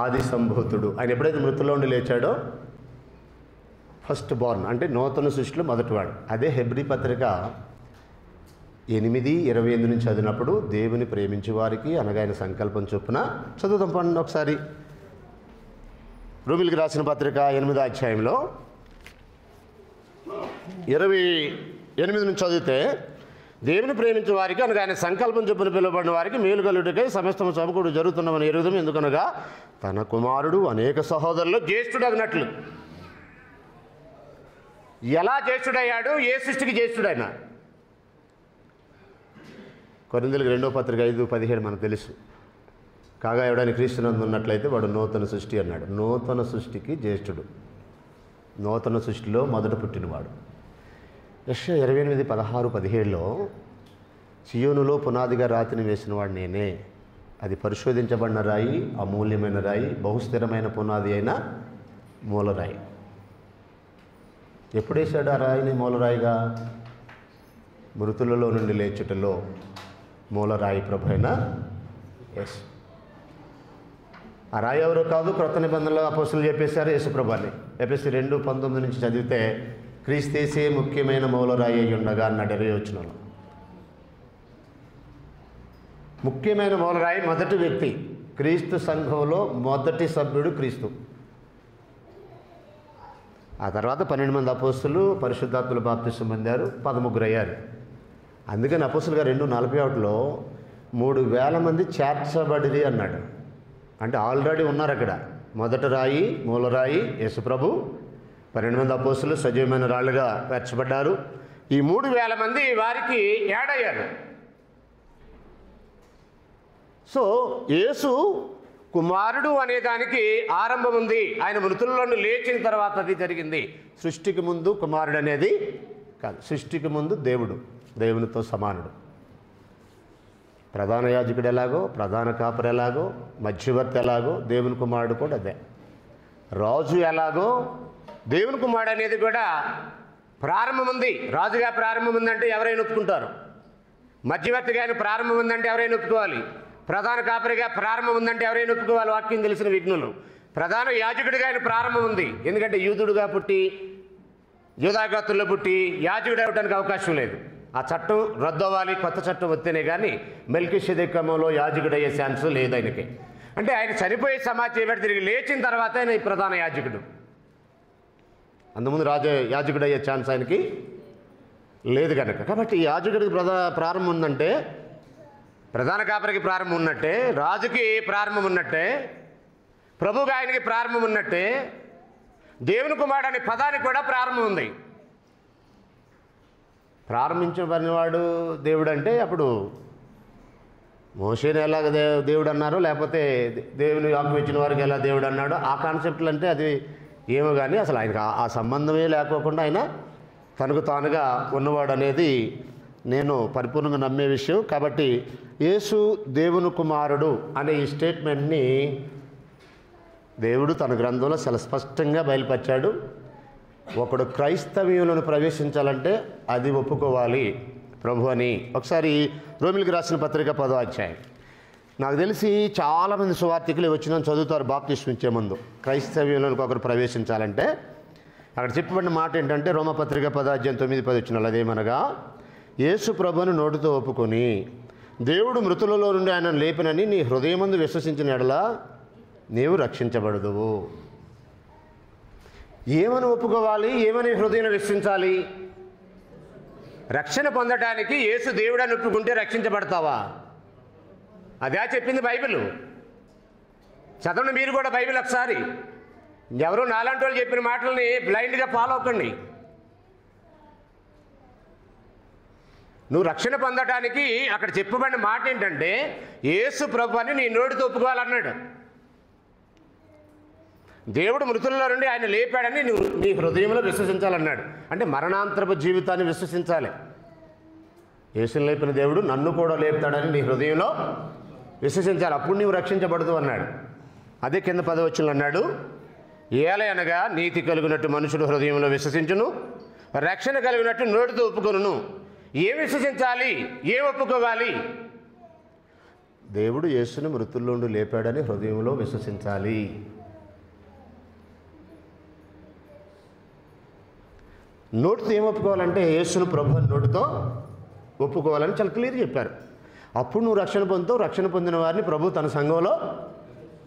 ఆది సంభూతుడు. ఆయన ఎప్పుడైతే మృతుల్లో నుండి లేచాడో ఫస్ట్ బోర్న్ అంటే నూతన సృష్టిలో మొదటివాడు. అదే హెబ్రీ పత్రిక 8:28 నుంచి చదివినప్పుడు, దేవుని ప్రేమించే వారికి అనగా ఆయన సంకల్పం చొప్పున. చదువుదాం పండి ఒకసారి. రోమీయులకు రాసిన పత్రిక 8వ అధ్యాయంలో 28 నుంచి చదివితే, దేవుని ప్రేమించే వారికి అనగా ఆయన సంకల్పం చొప్పున పిలువబడిన వారికి మేలు కలుగుటకై సమస్తము సమకూడు జరుగుతున్నామని ఎరుగుదాం. ఎందుకనగా తన కుమారుడు అనేక సహోదరులు జ్యేష్ఠుడగినట్లు. ఎలా జ్యేష్ఠుడయ్యాడు? ఏ సృష్టికి జ్యేష్ఠుడైనా? కొరింథీయులకు 2వ పత్రిక 5:17 మనకు తెలుసు. కాగా ఎవడని క్రీస్తునందు ఉన్నట్లయితే వాడు నూతన సృష్టి అన్నాడు. నూతన సృష్టికి జ్యేష్ఠుడు, నూతన సృష్టిలో మొదట పుట్టినవాడు. యెషయా 28:16-17లో సియోనులో పునాదిగా రాతిని వేసినవాడు నేనే, అది పరిశోధించబడిన రాయి, అమూల్యమైన రాయి, బహుస్థిరమైన పునాది అయిన మూలరాయి. ఎప్పుడు వేశాడు ఆ రాయిని మూలరాయిగా? మృతులలో నుండి లేచుటలో మూలరాయి ప్రభు అయిన యేసు. ఆ రాయి ఎవరో కాదు, క్రొత్త నిబంధనలో అపోస్తులు చెప్పేశారు యేసు ప్రభుని. ఎఫెసీ 2:19 నుంచి చదివితే క్రీస్తేసే ముఖ్యమైన మూలరాయి అయి ఉండగా అన్నాడు 20వ వచనంలో. ముఖ్యమైన మూలరాయి మొదటి వ్యక్తి. క్రీస్తు సంఘంలో మొదటి సభ్యుడు క్రీస్తు. ఆ తర్వాత 12 మంది అపోస్తులు పరిశుద్ధాత్మల బాప్తిసం పొందారు, 13 అయ్యారు. అందుకని అపోస్తులు గారు 2:41లో 3,000 మంది చేర్చబడిరి అన్నాడు. అంటే ఆల్రెడీ ఉన్నారు అక్కడ. మొదటి రాయి మూలరాయి యేసుప్రభు, 12 మంది అపోస్తులు సజీవమైన రాళ్ళుగా పేర్చబడ్డారు. ఈ 3,000 మంది వారికి యాడ్ అయ్యారు. సో యేసు కుమారుడు అనే దానికి ఆరంభం ఉంది. ఆయన మృతుల్లో లేచిన తర్వాత అది జరిగింది. సృష్టికి ముందు కుమారుడు అనేది కాదు. సృష్టికి ముందు దేవుడు, దేవునితో సమానుడు. ప్రధాన యాజకుడు ఎలాగో, ప్రధాన కాపరి ఎలాగో, మధ్యవర్తి ఎలాగో, దేవుని కుమారుడు కూడా అదే. రాజు ఎలాగో దేవుని కుమారుడు అనేది కూడా ప్రారంభం ఉంది. రాజుగా ప్రారంభం ఉందంటే ఎవరైనా ఒప్పుకుంటారు. మధ్యవర్తిగా ఆయన ప్రారంభం ఉందంటే ఎవరైనా ఒప్పుకోవాలి. ప్రధాన కాపరిగా ప్రారంభం ఉందంటే ఎవరైనా ఒప్పుకోవాలి. వాక్యం తెలిసిన విఘ్నులు. ప్రధాన యాజకుడిగా ఆయన ప్రారంభం ఉంది. ఎందుకంటే యూదుడుగా పుట్టి యూదాగోత్రుల్లో పుట్టి యాజకుడు అవ్వడానికి అవకాశం లేదు. ఆ చట్టం రద్దు అవ్వాలి, కొత్త చట్టం వస్తేనే కానీ మెల్కీషెదెకు క్రమంలో యాజకుడు అయ్యే ఛాన్స్ లేదు ఆయనకి. అంటే ఆయన చనిపోయే సమాచారం తిరిగి లేచిన తర్వాత ఆయన ఈ ప్రధాన యాజకుడు. అంతకుముందు యాజకుడు అయ్యే ఛాన్స్ ఆయనకి లేదు కనుక. కాబట్టి యాజకుడికి ప్రారంభం ఉందంటే, ప్రధాన కాపరికి ప్రారంభం ఉన్నట్టే, రాజుకి ప్రారంభం ఉన్నట్టే, ప్రభువుగా ఆయనకి ప్రారంభం ఉన్నట్టే, దేవుని కుమారుడు అనే పదానికి కూడా ప్రారంభం ఉంది. ప్రారంభించబడినవాడు దేవుడు అంటే అప్పుడు మోషేని ఎలాగ దేవుడు అన్నారో, లేకపోతే దేవుని వాక్యం ఇచ్చిన వారికి ఎలా దేవుడు అన్నాడో ఆ కాన్సెప్ట్లు అంటే అది ఏమో కానీ అసలు ఆయనకు ఆ సంబంధమే లేకోకుండా ఆయన తనకు తానుగా ఉన్నవాడు అనేది నేను పరిపూర్ణంగా నమ్మే విషయం. కాబట్టి యేసు దేవుని కుమారుడు అనే ఈ స్టేట్మెంట్ని దేవుడు తన గ్రంథంలో చాలా స్పష్టంగా బయలుపరిచాడు. ఒకడు క్రైస్తవ్యంలో ప్రవేశించాలంటే అది ఒప్పుకోవాలి ప్రభు అని. ఒకసారి రోమిలికి రాసిన పత్రిక 10వ అధ్యాయం. నాకు తెలిసి చాలామంది సువార్థికులు వచ్చిన చదువుతారు బాప్తిస్మం ఇచ్చే ముందు. క్రైస్తవ్యంలోనికి ఒకరు ప్రవేశించాలంటే అక్కడ చెప్పబడిన మాట ఏంటంటే రోమపత్రిక 10వ అధ్యాయం 9-10 వచనాలు. అదేమనగా యేసు ప్రభువును నోటితో ఒప్పుకొని దేవుడు మృతులలో నుండి ఆయనను లేపినని నీ హృదయమందు విశ్వసించిన ఎడల నీవు రక్షించబడదువు. ఏమని ఒప్పుకోవాలి, ఏమని హృదయంలో విశ్వసించాలి? రక్షణ పొందటానికి యేసు దేవుడని ఒప్పుకుంటే రక్షించబడతావా? అదే చెప్పింది బైబిల్. చదవండి మీరు కూడా బైబిల్ ఒకసారి. ఎవరు నాలాంటి వాళ్ళు చెప్పిన మాటల్ని బ్లైండ్గా ఫాలో అవ్వకండి. నువ్వు రక్షణ పొందటానికి అక్కడ చెప్పబడిన మాట ఏంటంటే యేసు ప్రభు అని నీ నోటితో ఒప్పుకోవాలన్నాడు. దేవుడు మృతుల్లో నుండి ఆయన లేపాడని నువ్వు నీ హృదయంలో విశ్వసించాలన్నాడు. అంటే మరణాంతరపు జీవితాన్ని విశ్వసించాలి. యేసుని లేపిన దేవుడు నన్ను కూడా లేపుతాడని నీ హృదయంలో విశ్వసించాలి. అప్పుడు నీవు రక్షించబడదు అన్నాడు. అదే కింద 10వ వచనంలో అన్నాడు, ఏలయనగా నీతి కలిగినట్టు మనుషుడు హృదయంలో విశ్వసించును, రక్షణ కలిగినట్టు నోటితో ఒప్పుకొనును. ఏం విశ్వసించాలి, ఏం ఒప్పుకోవాలి? దేవుడు యేసుని మృతుల్లో నుండి లేపాడని హృదయంలో విశ్వసించాలి. నోటితో ఏం ఒప్పుకోవాలంటే యేసును ప్రభు అని నోటితో ఒప్పుకోవాలని చాలా క్లియర్ చెప్పారు. అప్పుడు నువ్వు రక్షణ పొందుతావు. రక్షణ పొందిన వారిని ప్రభు తన సంఘంలో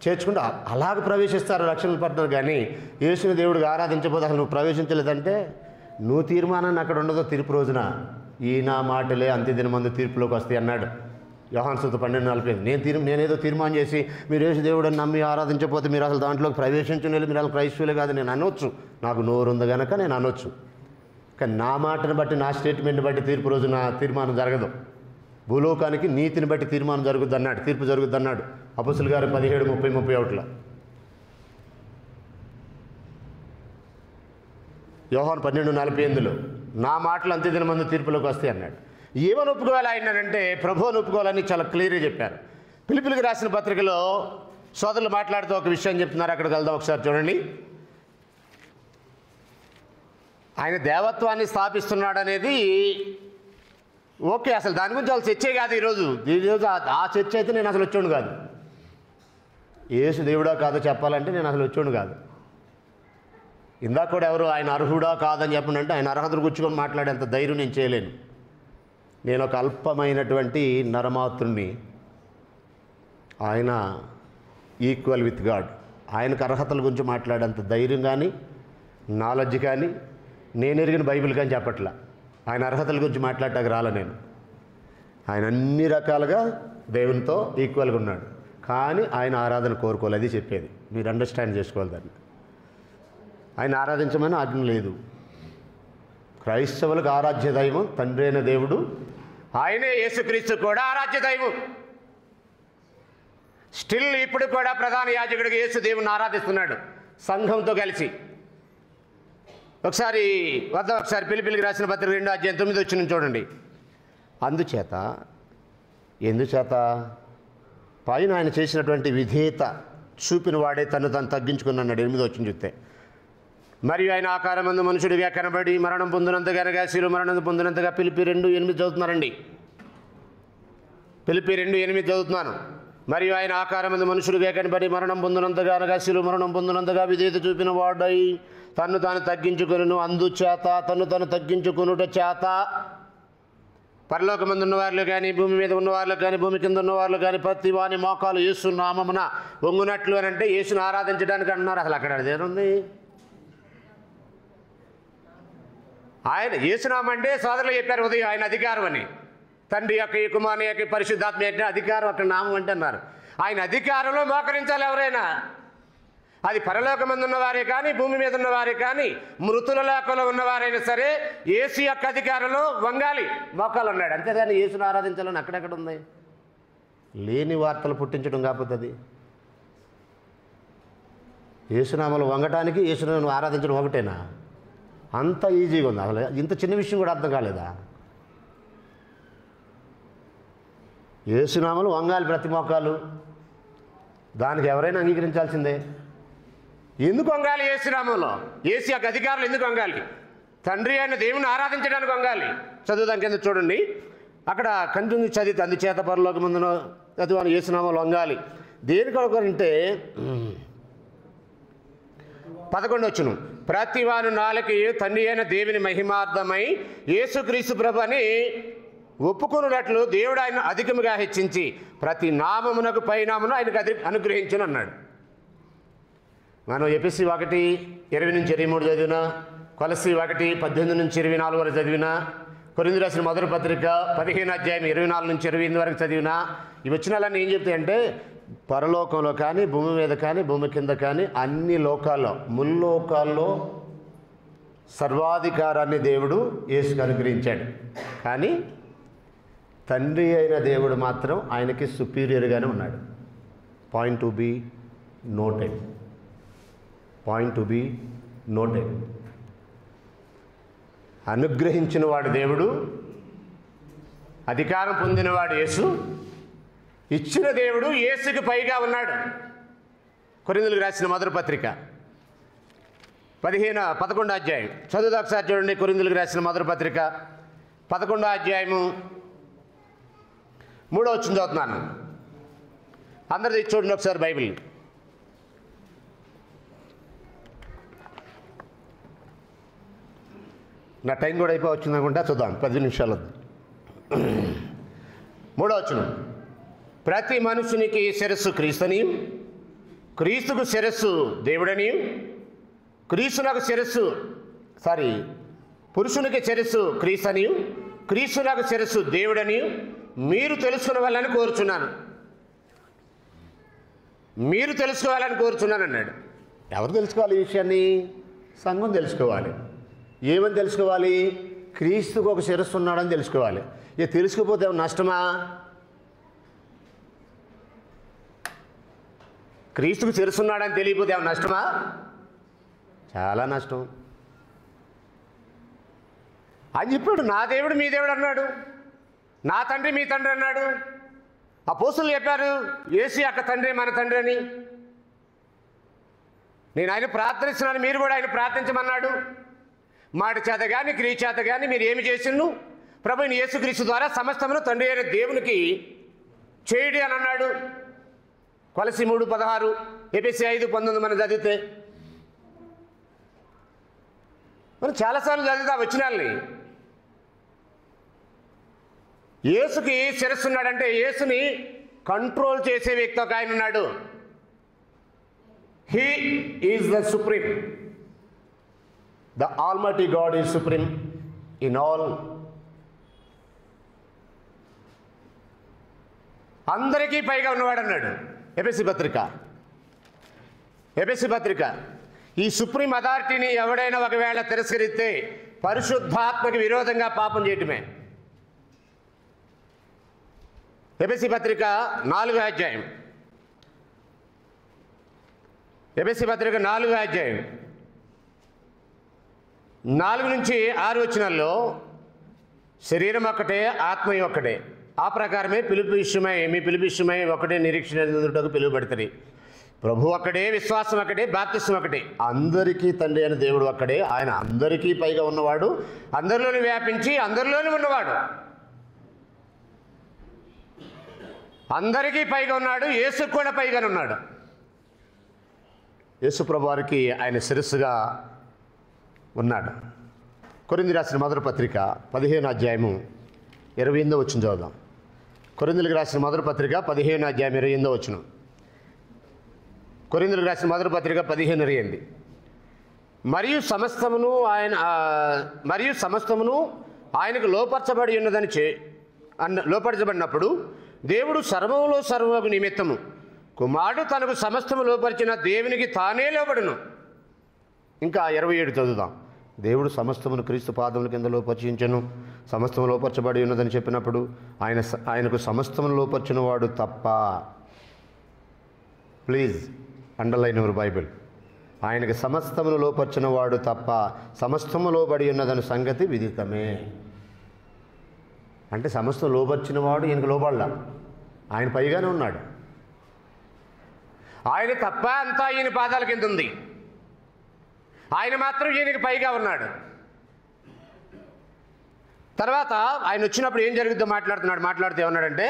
చేర్చుకుంటూ అలాగ ప్రవేశిస్తారు రక్షణ పడుతున్నారు. కానీ యేసుని దేవుడికి ఆరాధించబోదు అసలు నువ్వు ప్రవేశించలేదంటే నువ్వు తీర్మానాన్ని అక్కడ ఉండదో తీర్పు రోజున. ఈ నా మాటలే అంత్యదినమందు తీర్పులోకి వస్తాయి అన్నాడు యోహాను సువార్త 12:45. నేనేదో తీర్మానం చేసి మీరు యేసు దేవుడని నమ్మి ఆరాధించకపోతే మీరు అసలు దాంట్లోకి ప్రవేశించలేదు, మీరు అసలు క్రైస్తవులే కాదు నేను అనొచ్చు. నాకు నోరు ఉంది కనుక నేను అనొచ్చు. కానీ నా మాటను బట్టి, నా స్టేట్మెంట్ని బట్టి తీర్పు రోజున తీర్మానం జరగదు. భూలోకానికి నీతిని బట్టి తీర్మానం జరుగుద్ది అన్నాడు, తీర్పు జరుగుద్ది అన్నాడు అపొస్తలుల గారు 17:30-31. యోహాను 12:48 నా మాటలు అంత్యదినమందు తీర్పులోకి వస్తాయి అన్నాడు. ఏమని ఒప్పుకోవాలి ఆయనంటే ప్రభువుని ఒప్పుకోవాలని చాలా క్లియర్గా చెప్పారు. ఫిలిప్పీయులకు రాసిన పత్రికలో సోదరులు మాట్లాడుతూ ఒక విషయం చెప్తున్నారు. అక్కడికి వెళ్దాం ఒకసారి చూడండి. ఆయన దేవత్వాన్ని స్థాపిస్తున్నాడు అనేది ఓకే, అసలు దాని గురించి వాళ్ళు చర్చే కాదు ఈరోజు. ఆ చర్చ అయితే నేను అసలు వచ్చాను కాదు. యేసు దేవుడా కాదో చెప్పాలంటే నేను అసలు వచ్చాను కాదు. ఇందాక కూడా ఎవరు ఆయన అర్హుడా కాదని చెప్పండి అంటే ఆయన అర్హతలు కూర్చుకొని మాట్లాడేంత ధైర్యం నేను చేయలేను. నేను ఒక అల్పమైనటువంటి నరమాతృని, ఆయన ఈక్వల్ విత్ గాడ్. ఆయనకు అర్హతల గురించి మాట్లాడేంత ధైర్యం కానీ నాలెడ్జ్ కానీ నేను ఎరిగిన బైబిల్ కానీ చెప్పట్లా. ఆయన అర్హతల గురించి మాట్లాడటానికి రాలే నేను. ఆయన అన్ని రకాలుగా దేవునితో ఈక్వల్గా ఉన్నాడు, కానీ ఆయన ఆరాధన కోరుకోవాలి. అది చెప్పేది, మీరు అండర్స్టాండ్ చేసుకోవాలి దాన్ని. ఆయన ఆరాధించమని ఆజ్ఞ లేదు. క్రైస్తవులకు ఆరాధ్య దైవం తండ్రి అయిన దేవుడు, ఆయనే యేసుక్రీస్తు కూడా ఆరాధ్య దైవం. స్టిల్ ఇప్పుడు కూడా ప్రధాన యాజకుడిగా యేసు దేవుని ఆరాధిస్తున్నాడు సంఘంతో కలిసి. ఒకసారి పిలిపిలికి రాసిన పత్రిక 2వ అధ్యాయం 9వ వచనం చూడండి. ఎందుచేత పైన ఆయన చేసినటువంటి విధేయత చూపిన వాడే తను తగ్గించుకున్నాడు. 8వ వచనం చూస్తే, మరియు ఆయన ఆకారమందు మనుషుడిగా కనబడి మరణం పొందినంతగా శిలువ మరణం పొందినంతగా. పిలిపి 2:8 చదువుతున్నారండి. పిలిపి 2:8 చదువుతున్నాను. మరియు ఆయన ఆకారమందు మనుషుడిగా కనబడి మరణం పొందినంతగా అనగా శిలువ మరణం పొందినంతగా విధేయత చూపిన వాడై తన్ను తాను తగ్గించుకొనును. అందుచేత తన్ను తాను తగ్గించుకొనుట చేత పరలోకమందు ఉన్నవాళ్ళు కానీ భూమి మీద ఉన్నవాళ్ళు కానీ భూమి కింద ఉన్నవాళ్ళు కానీ ప్రతి వాని మోకాలు యేసు నామమున వంగునట్లు అని అంటే యేసును ఆరాధించడానికి అంటున్నారు. అసలు అక్కడ అదేముంది? ఆయన యేసునామం అంటే సోదరులు చెప్పారు ఉదయం ఆయన అధికారం అని. తండ్రి యొక్క కుమారుని యొక్క పరిశుద్ధాత్మ యొక్క అధికారం అక్కడ నామం అంటే అన్నారు. ఆయన అధికారంలో మోకరించాలి ఎవరైనా. అది పరలోకమందు ఉన్నవారే కానీ భూమి మీద ఉన్నవారే కానీ మృతుల లోకంలో ఉన్నవారైనా సరే యేసు యొక్క అధికారంలో వంగాలి, మోకాలు అన్నాడు. అంతేగాని యేసును ఆరాధించాలని అక్కడెక్కడ ఉంది? లేని వార్తలు పుట్టించడం కాకపోతే అది. యేసునామలు వంగటానికి యేసును ఆరాధించడం ఒకటేనా? అంత ఈజీగా ఉంది. అసలు ఇంత చిన్న విషయం కూడా అర్థం కాలేదా? యేసునామలు వంగాలి, ప్రతి మోకాలు. దానికి ఎవరైనా అంగీకరించాల్సిందే. ఎందుకు వంగాలి? యేసునామంలో యేసు యొక్క అధికారులు ఎందుకు వంగాలి? తండ్రి అయిన దేవుని ఆరాధించడానికి వంగాలి. చదువుదాం కింద చూడండి, అక్కడ కంటిన్యూ చదివితే అందుచేత పరలోకమందున చదువు యేసునామంలో వంగాలి. దేనికి అంటే 11వ వచనం, ప్రతి వాని నాలుకయు తండ్రి అయిన దేవుని మహిమార్థమై యేసుక్రీస్తు ప్రభు అని ఒప్పుకున్నట్లు దేవుడు ఆయన అధికముగా హెచ్చించి ప్రతి నామమునకు పైనామను ఆయనకు అనుగ్రహించను అన్నాడు. మనం ఎఫెసీ 1:20-23 చదివినా, కొలస్సీ 1:18-24 వరకు చదివినా, కొరింథీయులకు రాసిన మొదటి పత్రిక 15వ అధ్యాయం 24-28 వరకు చదివినా, ఇవి వచ్చినాలని ఏం చెప్తాయంటే పరలోకంలో కానీ భూమి మీద కానీ భూమి కింద కానీ అన్ని లోకాల్లో ముల్లోకాల్లో సర్వాధికారాన్ని దేవుడు యేసుకు అనుగ్రహించాడు. కానీ తండ్రి అయిన దేవుడు మాత్రం ఆయనకి సుపీరియర్గానే ఉన్నాడు. Point to be noted. అనుగ్రహించిన వాడు దేవుడు, అధికారం పొందినవాడు యేసు, ఇచ్చిన దేవుడు యేసుకి పైగా ఉన్నాడు. కొరింథీయులకు రాసిన మొదటి పత్రిక 11వ అధ్యాయం చదువుదా ఒకసారి చూడండి. కొరింథీయులకు రాసిన మొదటి పత్రిక 11వ అధ్యాయము 3వ వచనం చదువుతున్నాను. అందరిది చూడండి ఒకసారి బైబిల్. నా టైం కూడా వచ్చింది అనుకుంటా, చూద్దాం 10 నిమిషాలు. 3వ వచనం, ప్రతి మనుషునికి శిరస్సు క్రీస్తుని, క్రీస్తుకు శిరస్సు దేవుడని, పురుషునికి శిరస్సు క్రీస్తని, క్రీస్తునకు శిరస్సు దేవుడని మీరు తెలుసుకునవాలని కోరుచున్నాను. అన్నాడు. ఎవరు తెలుసుకోవాలి ఈ విషయాన్ని? సంఘం తెలుసుకోవాలి. ఏమని తెలుసుకోవాలి? క్రీస్తుకు ఒక శిరస్సు ఉన్నాడని తెలుసుకోవాలి. ఇక తెలుసుకోకపోతే నష్టమా? క్రీస్తుకు శిరస్సు ఉన్నాడని తెలియకపోతే ఏమన్నా నష్టమా? చాలా నష్టం అని చెప్పాడు. నా దేవుడు మీ దేవుడు అన్నాడు, నా తండ్రి మీ తండ్రి అన్నాడు. అపోస్తులు చెప్పారు యేసు యొక్క తండ్రి మన తండ్రి అని. నేను ఆయన ప్రార్థిస్తున్నాను, మీరు కూడా ఆయన ప్రార్థించమన్నాడు. మాట చేత కానీ క్రియ చేత కానీ మీరు ఏమి చేసిండు ప్రభుని యేసుక్రీస్తు ద్వారా సమస్తమును తండ్రి అయిన దేవునికి చేయడి అని అన్నాడు. కొలస్సీ 3:16, ఎఫెసీ 5:19 మనం చదివితే మనం చాలాసార్లు చదివితే ఆ వచనాల్ని. యేసుకి శిరస్సు ఉన్నాడంటే యేసుని కంట్రోల్ చేసే వ్యక్తి ఒక ఆయన ఉన్నాడు. He is the supreme. The almighty God is supreme in all. అందరికీ పైగా ఉన్నవాడు అన్నాడు ఎఫెసీ పత్రిక. ఈ సుప్రీం అథారిటీని ఎవడైనా ఒకవేళ తిరస్కరిస్తే పరిశుద్ధాత్మకి విరోధంగా పాపం చేయటమే. ఎఫెసీ పత్రిక 4వ అధ్యాయం. ఎఫెసీ పత్రిక 4వ అధ్యాయం 4 నుంచి 6 వచనాల్లో శరీరం ఒక్కటే, ఆత్మ ఒక్కటే, ఆ ప్రకారమే మీ పిలుపు విషయమై ఒకటే నిరీక్షణ ఎదుటకు పిలువబడతారు. ప్రభు ఒక్కడే, విశ్వాసం ఒక్కటే, బాప్తిస్మం ఒకటే, అందరికీ తండ్రి అయిన దేవుడు ఒక్కడే. ఆయన అందరికీ పైగా ఉన్నవాడు, అందరిలోని వ్యాపించి అందరిలోని ఉన్నవాడు, అందరికీ పైగా ఉన్నాడు. యేసుకు కూడా పైగానే ఉన్నాడు. యేసు ప్రభు వారికి ఆయన శిరస్సుగా ఉన్నాడు. కొరింథీయులకు రాసిన మొదటి పత్రిక 15వ అధ్యాయము 28వ వచనం చదువుదాం. కొరింథీయులకు రాసిన మొదటి పత్రిక 15వ అధ్యాయం 28వ వచనం. కొరింథీయులకు రాసిన మొదటి పత్రిక 15:28. మరియు సమస్తమును ఆయనకు లోపరచబడినప్పుడు దేవుడు సర్వము నిమిత్తము కుమారుడు తనకు సమస్తము లోపరిచిన దేవునికి తానే లోబడును. ఇంకా 27 చదువుదాం. దేవుడు సమస్తమును క్రీస్తు పాదముల కింద లోపర్చించను, సమస్తము లోపరచబడి ఉన్నదని చెప్పినప్పుడు ఆయనకు సమస్తమును లోపర్చిన వాడు తప్ప, ప్లీజ్ అండర్లైన్ యువర్ బైబిల్, ఆయనకు సమస్తమును లోపర్చిన వాడు తప్ప సమస్తము లోబడి ఉన్నదని సంగతి విదితమే. అంటే సమస్తం లోపర్చిన వాడు ఈయనకు లోబడలా, ఆయన పైగానే ఉన్నాడు. ఆయన తప్ప అంతా ఈయన పాదాల కింద ఉంది, ఆయన మాత్రం ఈయనకి పైగా ఉన్నాడు. తర్వాత ఆయన వచ్చినప్పుడు ఏం జరుగుతుందో మాట్లాడుతూ ఏమన్నాడంటే,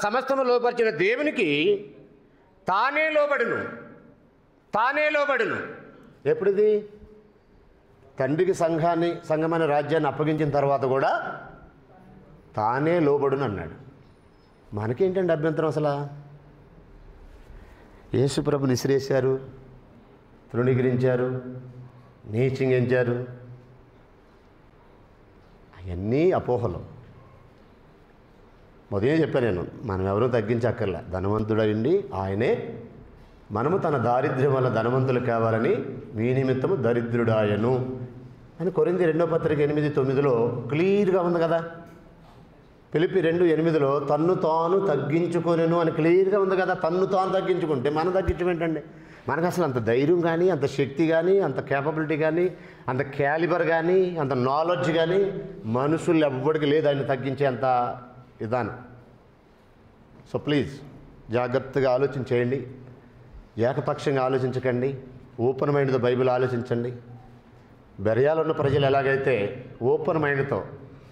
సమస్తము లోపరిచిన దేవునికి తానే లోబడును. ఎప్పుడిది? తండ్రికి సంఘమైన రాజ్యాన్ని అప్పగించిన తర్వాత కూడా తానే లోబడును అన్నాడు. మనకేంటండి అభ్యంతరం? అసలు యేసుప్రభుని విసిరేశారు, తృణీకరించారు, నీచింగించారు. అవన్నీ అపోహలు. మొదలే చెప్పాను నేను, మనం ఎవరూ తగ్గించక్కర్లే. ధనవంతుడైండి ఆయనే, మనము తన దారిద్ర్యం వల్ల ధనవంతులు కావాలని మీ నిమిత్తము దరిద్రుడాయను అని కొరింథీ 2వ పత్రిక 8:9 క్లియర్గా ఉంది కదా. ఫిలిప్పీ 2:8 తన్ను తాను తగ్గించుకొనెను అని క్లియర్గా ఉంది కదా. తన్ను తాను తగ్గించుకుంటే మనం తగ్గించమేంటండి? మనకు అసలు అంత ధైర్యం కానీ, అంత శక్తి కానీ, అంత కేపబిలిటీ కానీ, అంత క్యాలిబర్ కానీ, అంత నాలెడ్జ్ కానీ మనుషులు ఎవ్వడికి లేదు ఆయన తగ్గించే అంత విధానం. సో ప్లీజ్ జాగ్రత్తగా ఆలోచించేయండి, ఏకపక్షంగా ఆలోచించకండి, ఓపెన్ మైండ్తో బైబిల్ ఆలోచించండి. బెరయాలో ఉన్న ప్రజలు ఎలాగైతే ఓపెన్ మైండ్తో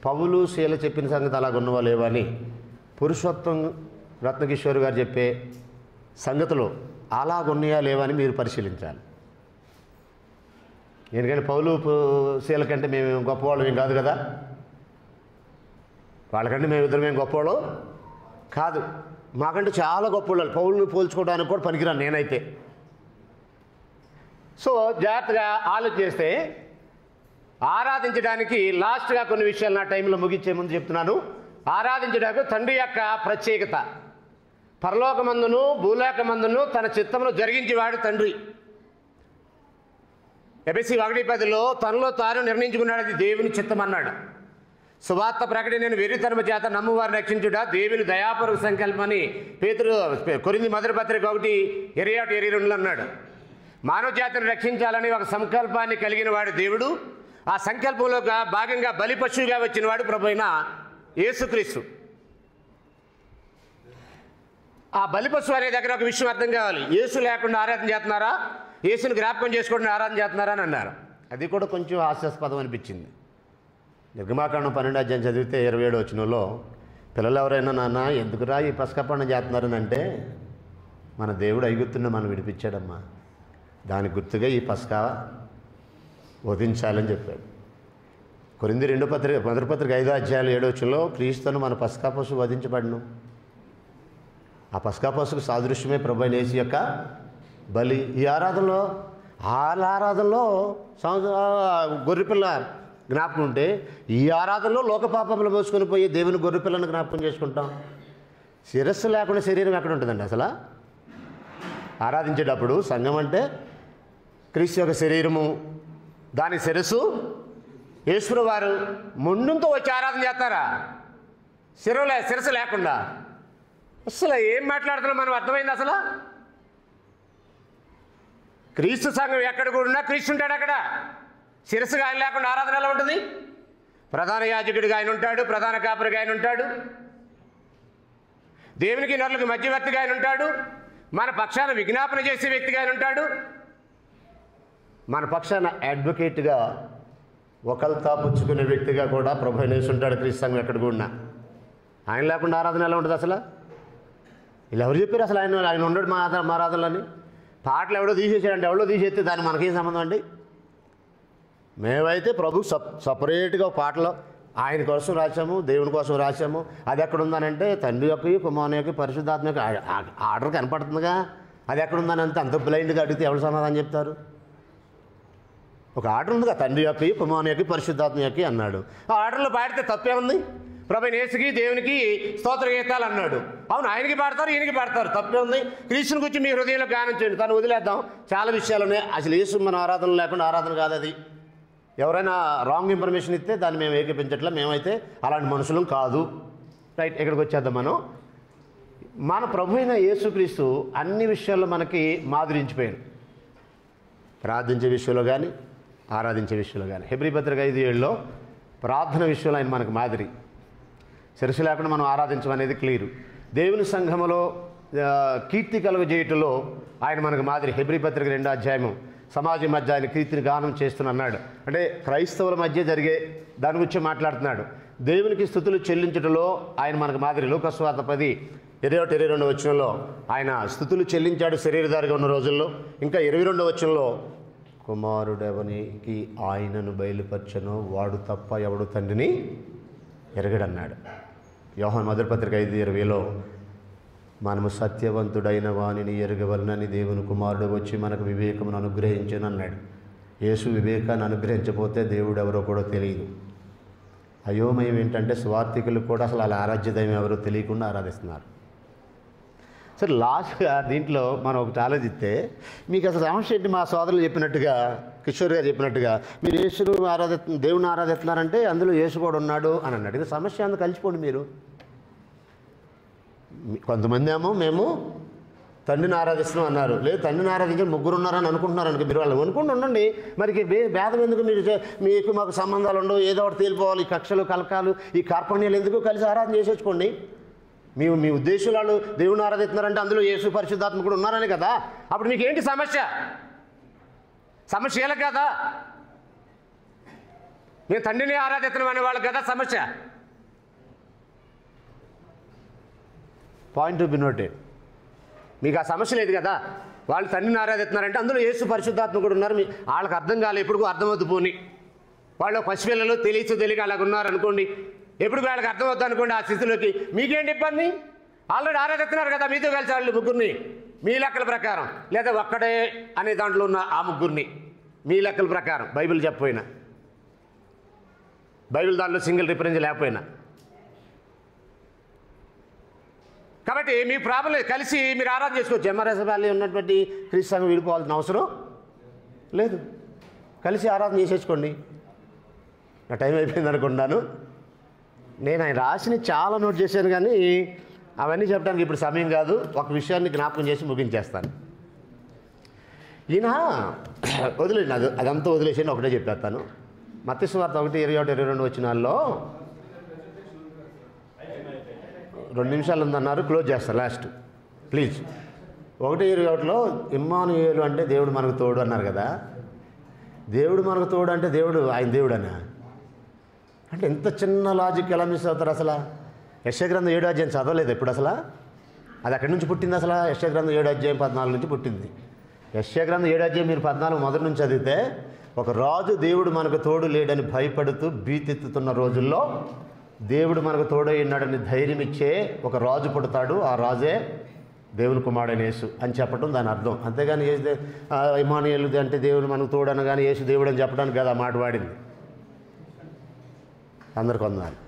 పౌలు శీల చెప్పిన సంగతి అలాగ ఉన్నవా లేవా అని పురుషోత్తం రత్నకిషోర్ గారు చెప్పే సంగతులు అలాగున్నాయా లేవా అని మీరు పరిశీలించాలి. ఎందుకంటే పౌలు శీల కంటే మేము గొప్పవాళ్ళం ఏం కాదు కదా, వాళ్ళకంటే మేము ఇద్దరం గొప్పవాళ్ళం కాదు, మాకంటే చాలా గొప్పవాళ్ళు. పౌలుని పోల్చుకోవడానికి కూడా పనికిరాను నేనైతే. సో జాగ్రత్తగా ఆలోచిస్తే ఆరాధించడానికి లాస్ట్గా కొన్ని విషయాలు నా టైంలో ముగించే ముందు చెప్తున్నాను. ఆరాధించడానికి తండ్రి యొక్క ప్రత్యేకత. పరలోకమందును భూలోకమందును తన చిత్తమును జరిగించేవాడు తండ్రి. ఎఫెసీ 1:10 తనలో తాను నిర్ణయించుకున్నాడు, అది దేవుని చిత్తం అన్నాడు. సువార్త ప్రకటనను వెర్రితనము చేత నమ్మువారిని రక్షించుట దేవుని దయాపూర్వక సంకల్పమని కొరింథీ మొదటి పత్రిక 1:21-22 అన్నాడు. మానవ జాతిని రక్షించాలని ఒక సంకల్పాన్ని కలిగిన వాడు దేవుడు. ఆ సంకల్పంలో భాగంగా బలి పశువుగా వచ్చిన వాడు ప్రభు అయిన యేసుక్రీస్తు. ఆ బలి పశువు అనే దగ్గర ఒక విషయం అర్థం కావాలి. యేసు లేకుండా ఆరాధన చేస్తున్నారా, యేసుని జ్ఞాపకం చేసుకోకుండా ఆరాధన చేస్తున్నారా అని అన్నారు. అది కూడా కొంచెం హాస్యాస్పదం అనిపించింది. నిర్గమాకాండం 12వ అధ్యాయం చదివితే 27వ వచనంలో పిల్లలు ఎవరైనా నాన్న ఎందుకురా ఈ పసక పండుగ చేస్తున్నారని అంటే, మన దేవుడు ఐగుప్తుని మనం విడిపించాడమ్మా, దానికి గుర్తుగా ఈ పస్కా వధించాలని చెప్పాడు. కొరింథీ మొదటి పత్రిక 5వ అధ్యాయం 7వ వచనంలో క్రీస్తును మన పస్కా పశువు వధించబడను. ఆ పస్కా పశువుకు సాదృశ్యమే ప్రభువైన యేసు యొక్క బలి. ఈ ఆరాధనలో గొర్రెపిల్ల జ్ఞాపకం ఉంటే, ఈ ఆరాధనలో లోక పాపములు మోసుకొని పోయి దేవుని గొర్రెపిల్లను జ్ఞాపకం చేసుకుంటాం. శిరస్సు లేకుండా శరీరం ఎక్కడ ఉంటుందండి అసలు? ఆరాధించేటప్పుడు సంఘం అంటే క్రీస్తు యొక్క శరీరము, దాని శిరస్సు యేసు వారు ముందుతో వచ్చి ఆరాధన చేస్తారా? శిరస్సు లేకుండా అసలు ఏం మాట్లాడుతున్నాం మనం? అర్థమైంది అసలు? క్రీస్తు సంఘం ఎక్కడ కూడా క్రీస్తు ఉంటాడు అక్కడ. శిరస్సుగా ఆయన లేకుండా ఆరాధన ఎలా ఉంటుంది? ప్రధాన యాజకుడిగా ఆయన ఉంటాడు, ప్రధాన కాపరిగా ఆయన ఉంటాడు, దేవునికి నరులకు మధ్యవర్తిగా ఆయన ఉంటాడు, మన పక్షాన విజ్ఞాపన చేసే వ్యక్తిగా ఆయన ఉంటాడు, మన పక్షాన అడ్వకేట్గా ఒకల్తా పుచ్చుకునే వ్యక్తిగా కూడా ప్రభువైన యేసు ఉంటాడు. క్రీస్తు సంఘం ఎక్కడ కూడా ఆయన లేకుండా ఆరాధన ఎలా ఉంటుంది అసలు? ఇలా ఎవరు చెప్పారు అసలు ఆయన ఉండడు మా ఆరాధనలని? పాటలు ఎవడో తీసేసాడంటే, ఎవడో తీసేస్తే దాన్ని మనకేం సంబంధం అండి? మేమైతే ప్రభు సపరేట్గా పాటలో ఆయన కోసం రాశాము, దేవుని కోసం రాశాము. అది ఎక్కడుందనంటే తండ్రి యొక్క కుమారుని యొక్క పరిశుద్ధాత్మ యొక్క ఆర్డర్ కనపడుతుందిగా. అది ఎక్కడుందని అంత బ్లైండ్గా అడిగితే ఎవరు సమాధానం చెప్తారు? ఒక ఆర్డర్ ఉందిగా, తండ్రి యొక్క కుమారుని యొక్క పరిశుద్ధాత్మ యొక్క అన్నాడు. ఆ ఆర్డర్లో పాడితే తప్పే ఉంది? ప్రభువైన యేసుకి దేవునికి స్తోత్ర గీతాలు అన్నాడు. అవును, ఆయనకి పాడతారు, ఈయనకి పాడతారు, తప్పే ఉంది? క్రీస్తుని గురించి మీ హృదయంలో గానం చేయండి. తను వదిలేద్దాం, చాలా విషయాలు ఉన్నాయి. అసలు యేసు మన ఆరాధన లేకుండా ఆరాధన కాదు అది. ఎవరైనా రాంగ్ ఇన్ఫర్మేషన్ ఇస్తే దాన్ని మేము ఏకీపించట్లే. మేమైతే అలాంటి మనుషులం కాదు. రైట్, ఇక్కడికి వచ్చేద్దాం. మన ప్రభు అయిన యేసుక్రీస్తు అన్ని విషయాల్లో మనకి మాదిరించిపోయాడు. ప్రార్థించే విషయంలో కానీ, ఆరాధించే విషయంలో కానీ. హెబ్రీ పత్రిక 5:7లో ప్రార్థన విషయంలో ఆయన మనకు మాదిరి. శిరస్సు లేకుండా మనం ఆరాధించమనేది క్లియరు. దేవుని సంఘములో కీర్తి కలుగజేయటంలో ఆయన మనకు మాదిరి. హెబ్రీ పత్రిక 2వ అధ్యాయము సమాజం మధ్య ఆయన కీర్తిని గానం చేస్తున్నాడు. అంటే క్రైస్తవుల మధ్య జరిగే దాని గురించి మాట్లాడుతున్నాడు. దేవునికి స్తుతులు చెల్లించడంలో ఆయన మనకు మాదిరి. లూకా సువార్త 10:21-22 వచనంలో ఆయన స్తుతులు చెల్లించాడు శరీరధారిగా ఉన్న రోజుల్లో. ఇంకా 22వ వచనంలో కుమారుడెవనికి ఆయనను బయలుపరచను, వాడు తప్ప ఎవడు తండ్రిని ఎరగడన్నాడు. యోహాను మొదటి పత్రిక 5:20లో మనము సత్యవంతుడైన వానిని ఎరగవలనని దేవుని కుమారుడు వచ్చి మనకు వివేకమును అనుగ్రహించను అన్నాడు. యేసు వివేకాన్ని అనుగ్రహించకపోతే దేవుడు ఎవరో కూడా తెలియదు. అయోమయం ఏంటంటే స్వార్థికులు కూడా అసలు అలా ఆరాధ్య దైవం ఎవరో తెలియకుండా ఆరాధిస్తున్నారు. సరే, లాస్ట్గా దీంట్లో మనం ఒకటి ఆలోచిస్తే మీకు అసలు సమస్య ఏంటి? మా సోదరులు చెప్పినట్టుగా, కిషోర్ గారు చెప్పినట్టుగా మీరు యేసును దేవుని ఆరాధిస్తున్నారంటే అందులో యేసు కూడా ఉన్నాడు అని అన్నాడు. ఇది సమస్య అందుకు కలిసిపోండి మీరు. కొంతమంది ఏమో మేము తండ్రిని ఆరాధిస్తున్నాం అన్నారు. లేదు, తండ్రిని ఆరాధించే ముగ్గురు ఉన్నారని అనుకుంటున్నారు అనుకో. మీరు వాళ్ళు అనుకుంటూ ఉండండి. మరి భేదం ఎందుకు? మీకు మాకు సంబంధాలు ఉండవు, ఏదో ఒకటి తేలిపోవాలి. ఈ కక్షలు కలకాలు, ఈ కార్పణ్యాలు ఎందుకు? కలిసి ఆరాధన చేసేసుకోండి. మీ ఉద్దేశంలో వాళ్ళు దేవుని ఆరాధిస్తున్నారంటే అందులో యేసు పరిశుద్ధాత్మ కూడా ఉన్నారని కదా. అప్పుడు మీకు ఏంటి సమస్య? సమస్య కదా. మేము తండ్రిని ఆరాధిస్తున్నాం అనే వాళ్ళకి కదా సమస్య. Point to be noted. మీకు ఆ సమస్య లేదు కదా. వాళ్ళు తండ్రిని ఆరాధిస్తున్నారంటే అందులో యేసు పరిశుద్ధాత్మ కూడా ఉన్నారు. వాళ్ళకి అర్థం కాలే, ఎప్పుడు అర్థమవుతూ పోని. వాళ్ళు పసిపిల్లలు తెలియక అలాగ ఉన్నారనుకోండి. ఎప్పుడు వాళ్ళకి అర్థమవుతుంది అనుకోండి ఆ స్థితిలోకి. మీకేంటి ఇబ్బంది? ఆల్రెడీ ఆరాధిస్తున్నారు కదా మీతో కలిసి వాళ్ళు ముగ్గురిని, మీ లెక్కల ప్రకారం. లేదా ఒక్కడే అనే దాంట్లో ఉన్న ఆ ముగ్గురిని మీ లెక్కల ప్రకారం, బైబిల్ చెప్పపోయినా, బైబిల్ దాంట్లో సింగిల్ రిఫరెన్స్ లేకపోయినా. కాబట్టి మీ ప్రాబ్లం కలిసి మీరు ఆరాధన చేసుకోవచ్చు. ఎంఆర్ఎస్ వ్యాలీ ఉన్నటువంటి క్రీస్తు సంఘం విడిపోవాల్సిన అవసరం లేదు. కలిసి ఆరాధన చేసేసుకోండి. నా టైం అయిపోయింది అనుకుంటున్నాను. నేను ఆయన రాసిని చాలా నోట్ చేశాను, కానీ అవన్నీ చెప్పడానికి ఇప్పుడు సమయం కాదు. ఒక విషయాన్ని జ్ఞాపకం చేసి ముగించేస్తాను. ఈయన వదిలేండి, అదంతా వదిలేసి ఒకటే చెప్పేస్తాను. మత్తయి సువార్త 1:21-22 వచనాల్లో 2 నిమిషాలు ఉందన్నారు, క్లోజ్ చేస్తారు లాస్ట్ ప్లీజ్. 1:21లో ఇమ్మానుయేలు అంటే దేవుడు మనకు తోడు అన్నారు కదా. దేవుడు మనకు తోడు అంటే ఆయన దేవుడనా? అంటే ఎంత చిన్న లాజిక్ ఎలా మిస్ అవుతారు అసలు? యెషయా గ్రంథం 7వ అధ్యాయం చదవలేదు ఎప్పుడు అసలు? అది ఎక్కడి నుంచి పుట్టింది అసలు? యెషయా గ్రంథం 7వ అధ్యాయం 14 నుంచి పుట్టింది. యెషయా గ్రంథం 7వ అధ్యాయం మీరు 14 మొదటి నుంచి చదివితే ఒక రాజు దేవుడు మనకు తోడు లేడని భయపడుతూ భీతెత్తుతున్న రోజుల్లో దేవుడు మనకు తోడై ఉన్నాడని ధైర్యం ఇచ్చే ఒక రాజు పుడతాడు. ఆ రాజే దేవుని కుమారుడైన యేసు అని చెప్పడం దాని అర్థం. అంతేగాని యేసు ఇమానుయేలు అంటే దేవుడు మనకు తోడు అనగానే యేసు దేవుడు అని చెప్పడానికి కదా మాట వాడింది. అందరికి వందనాలు.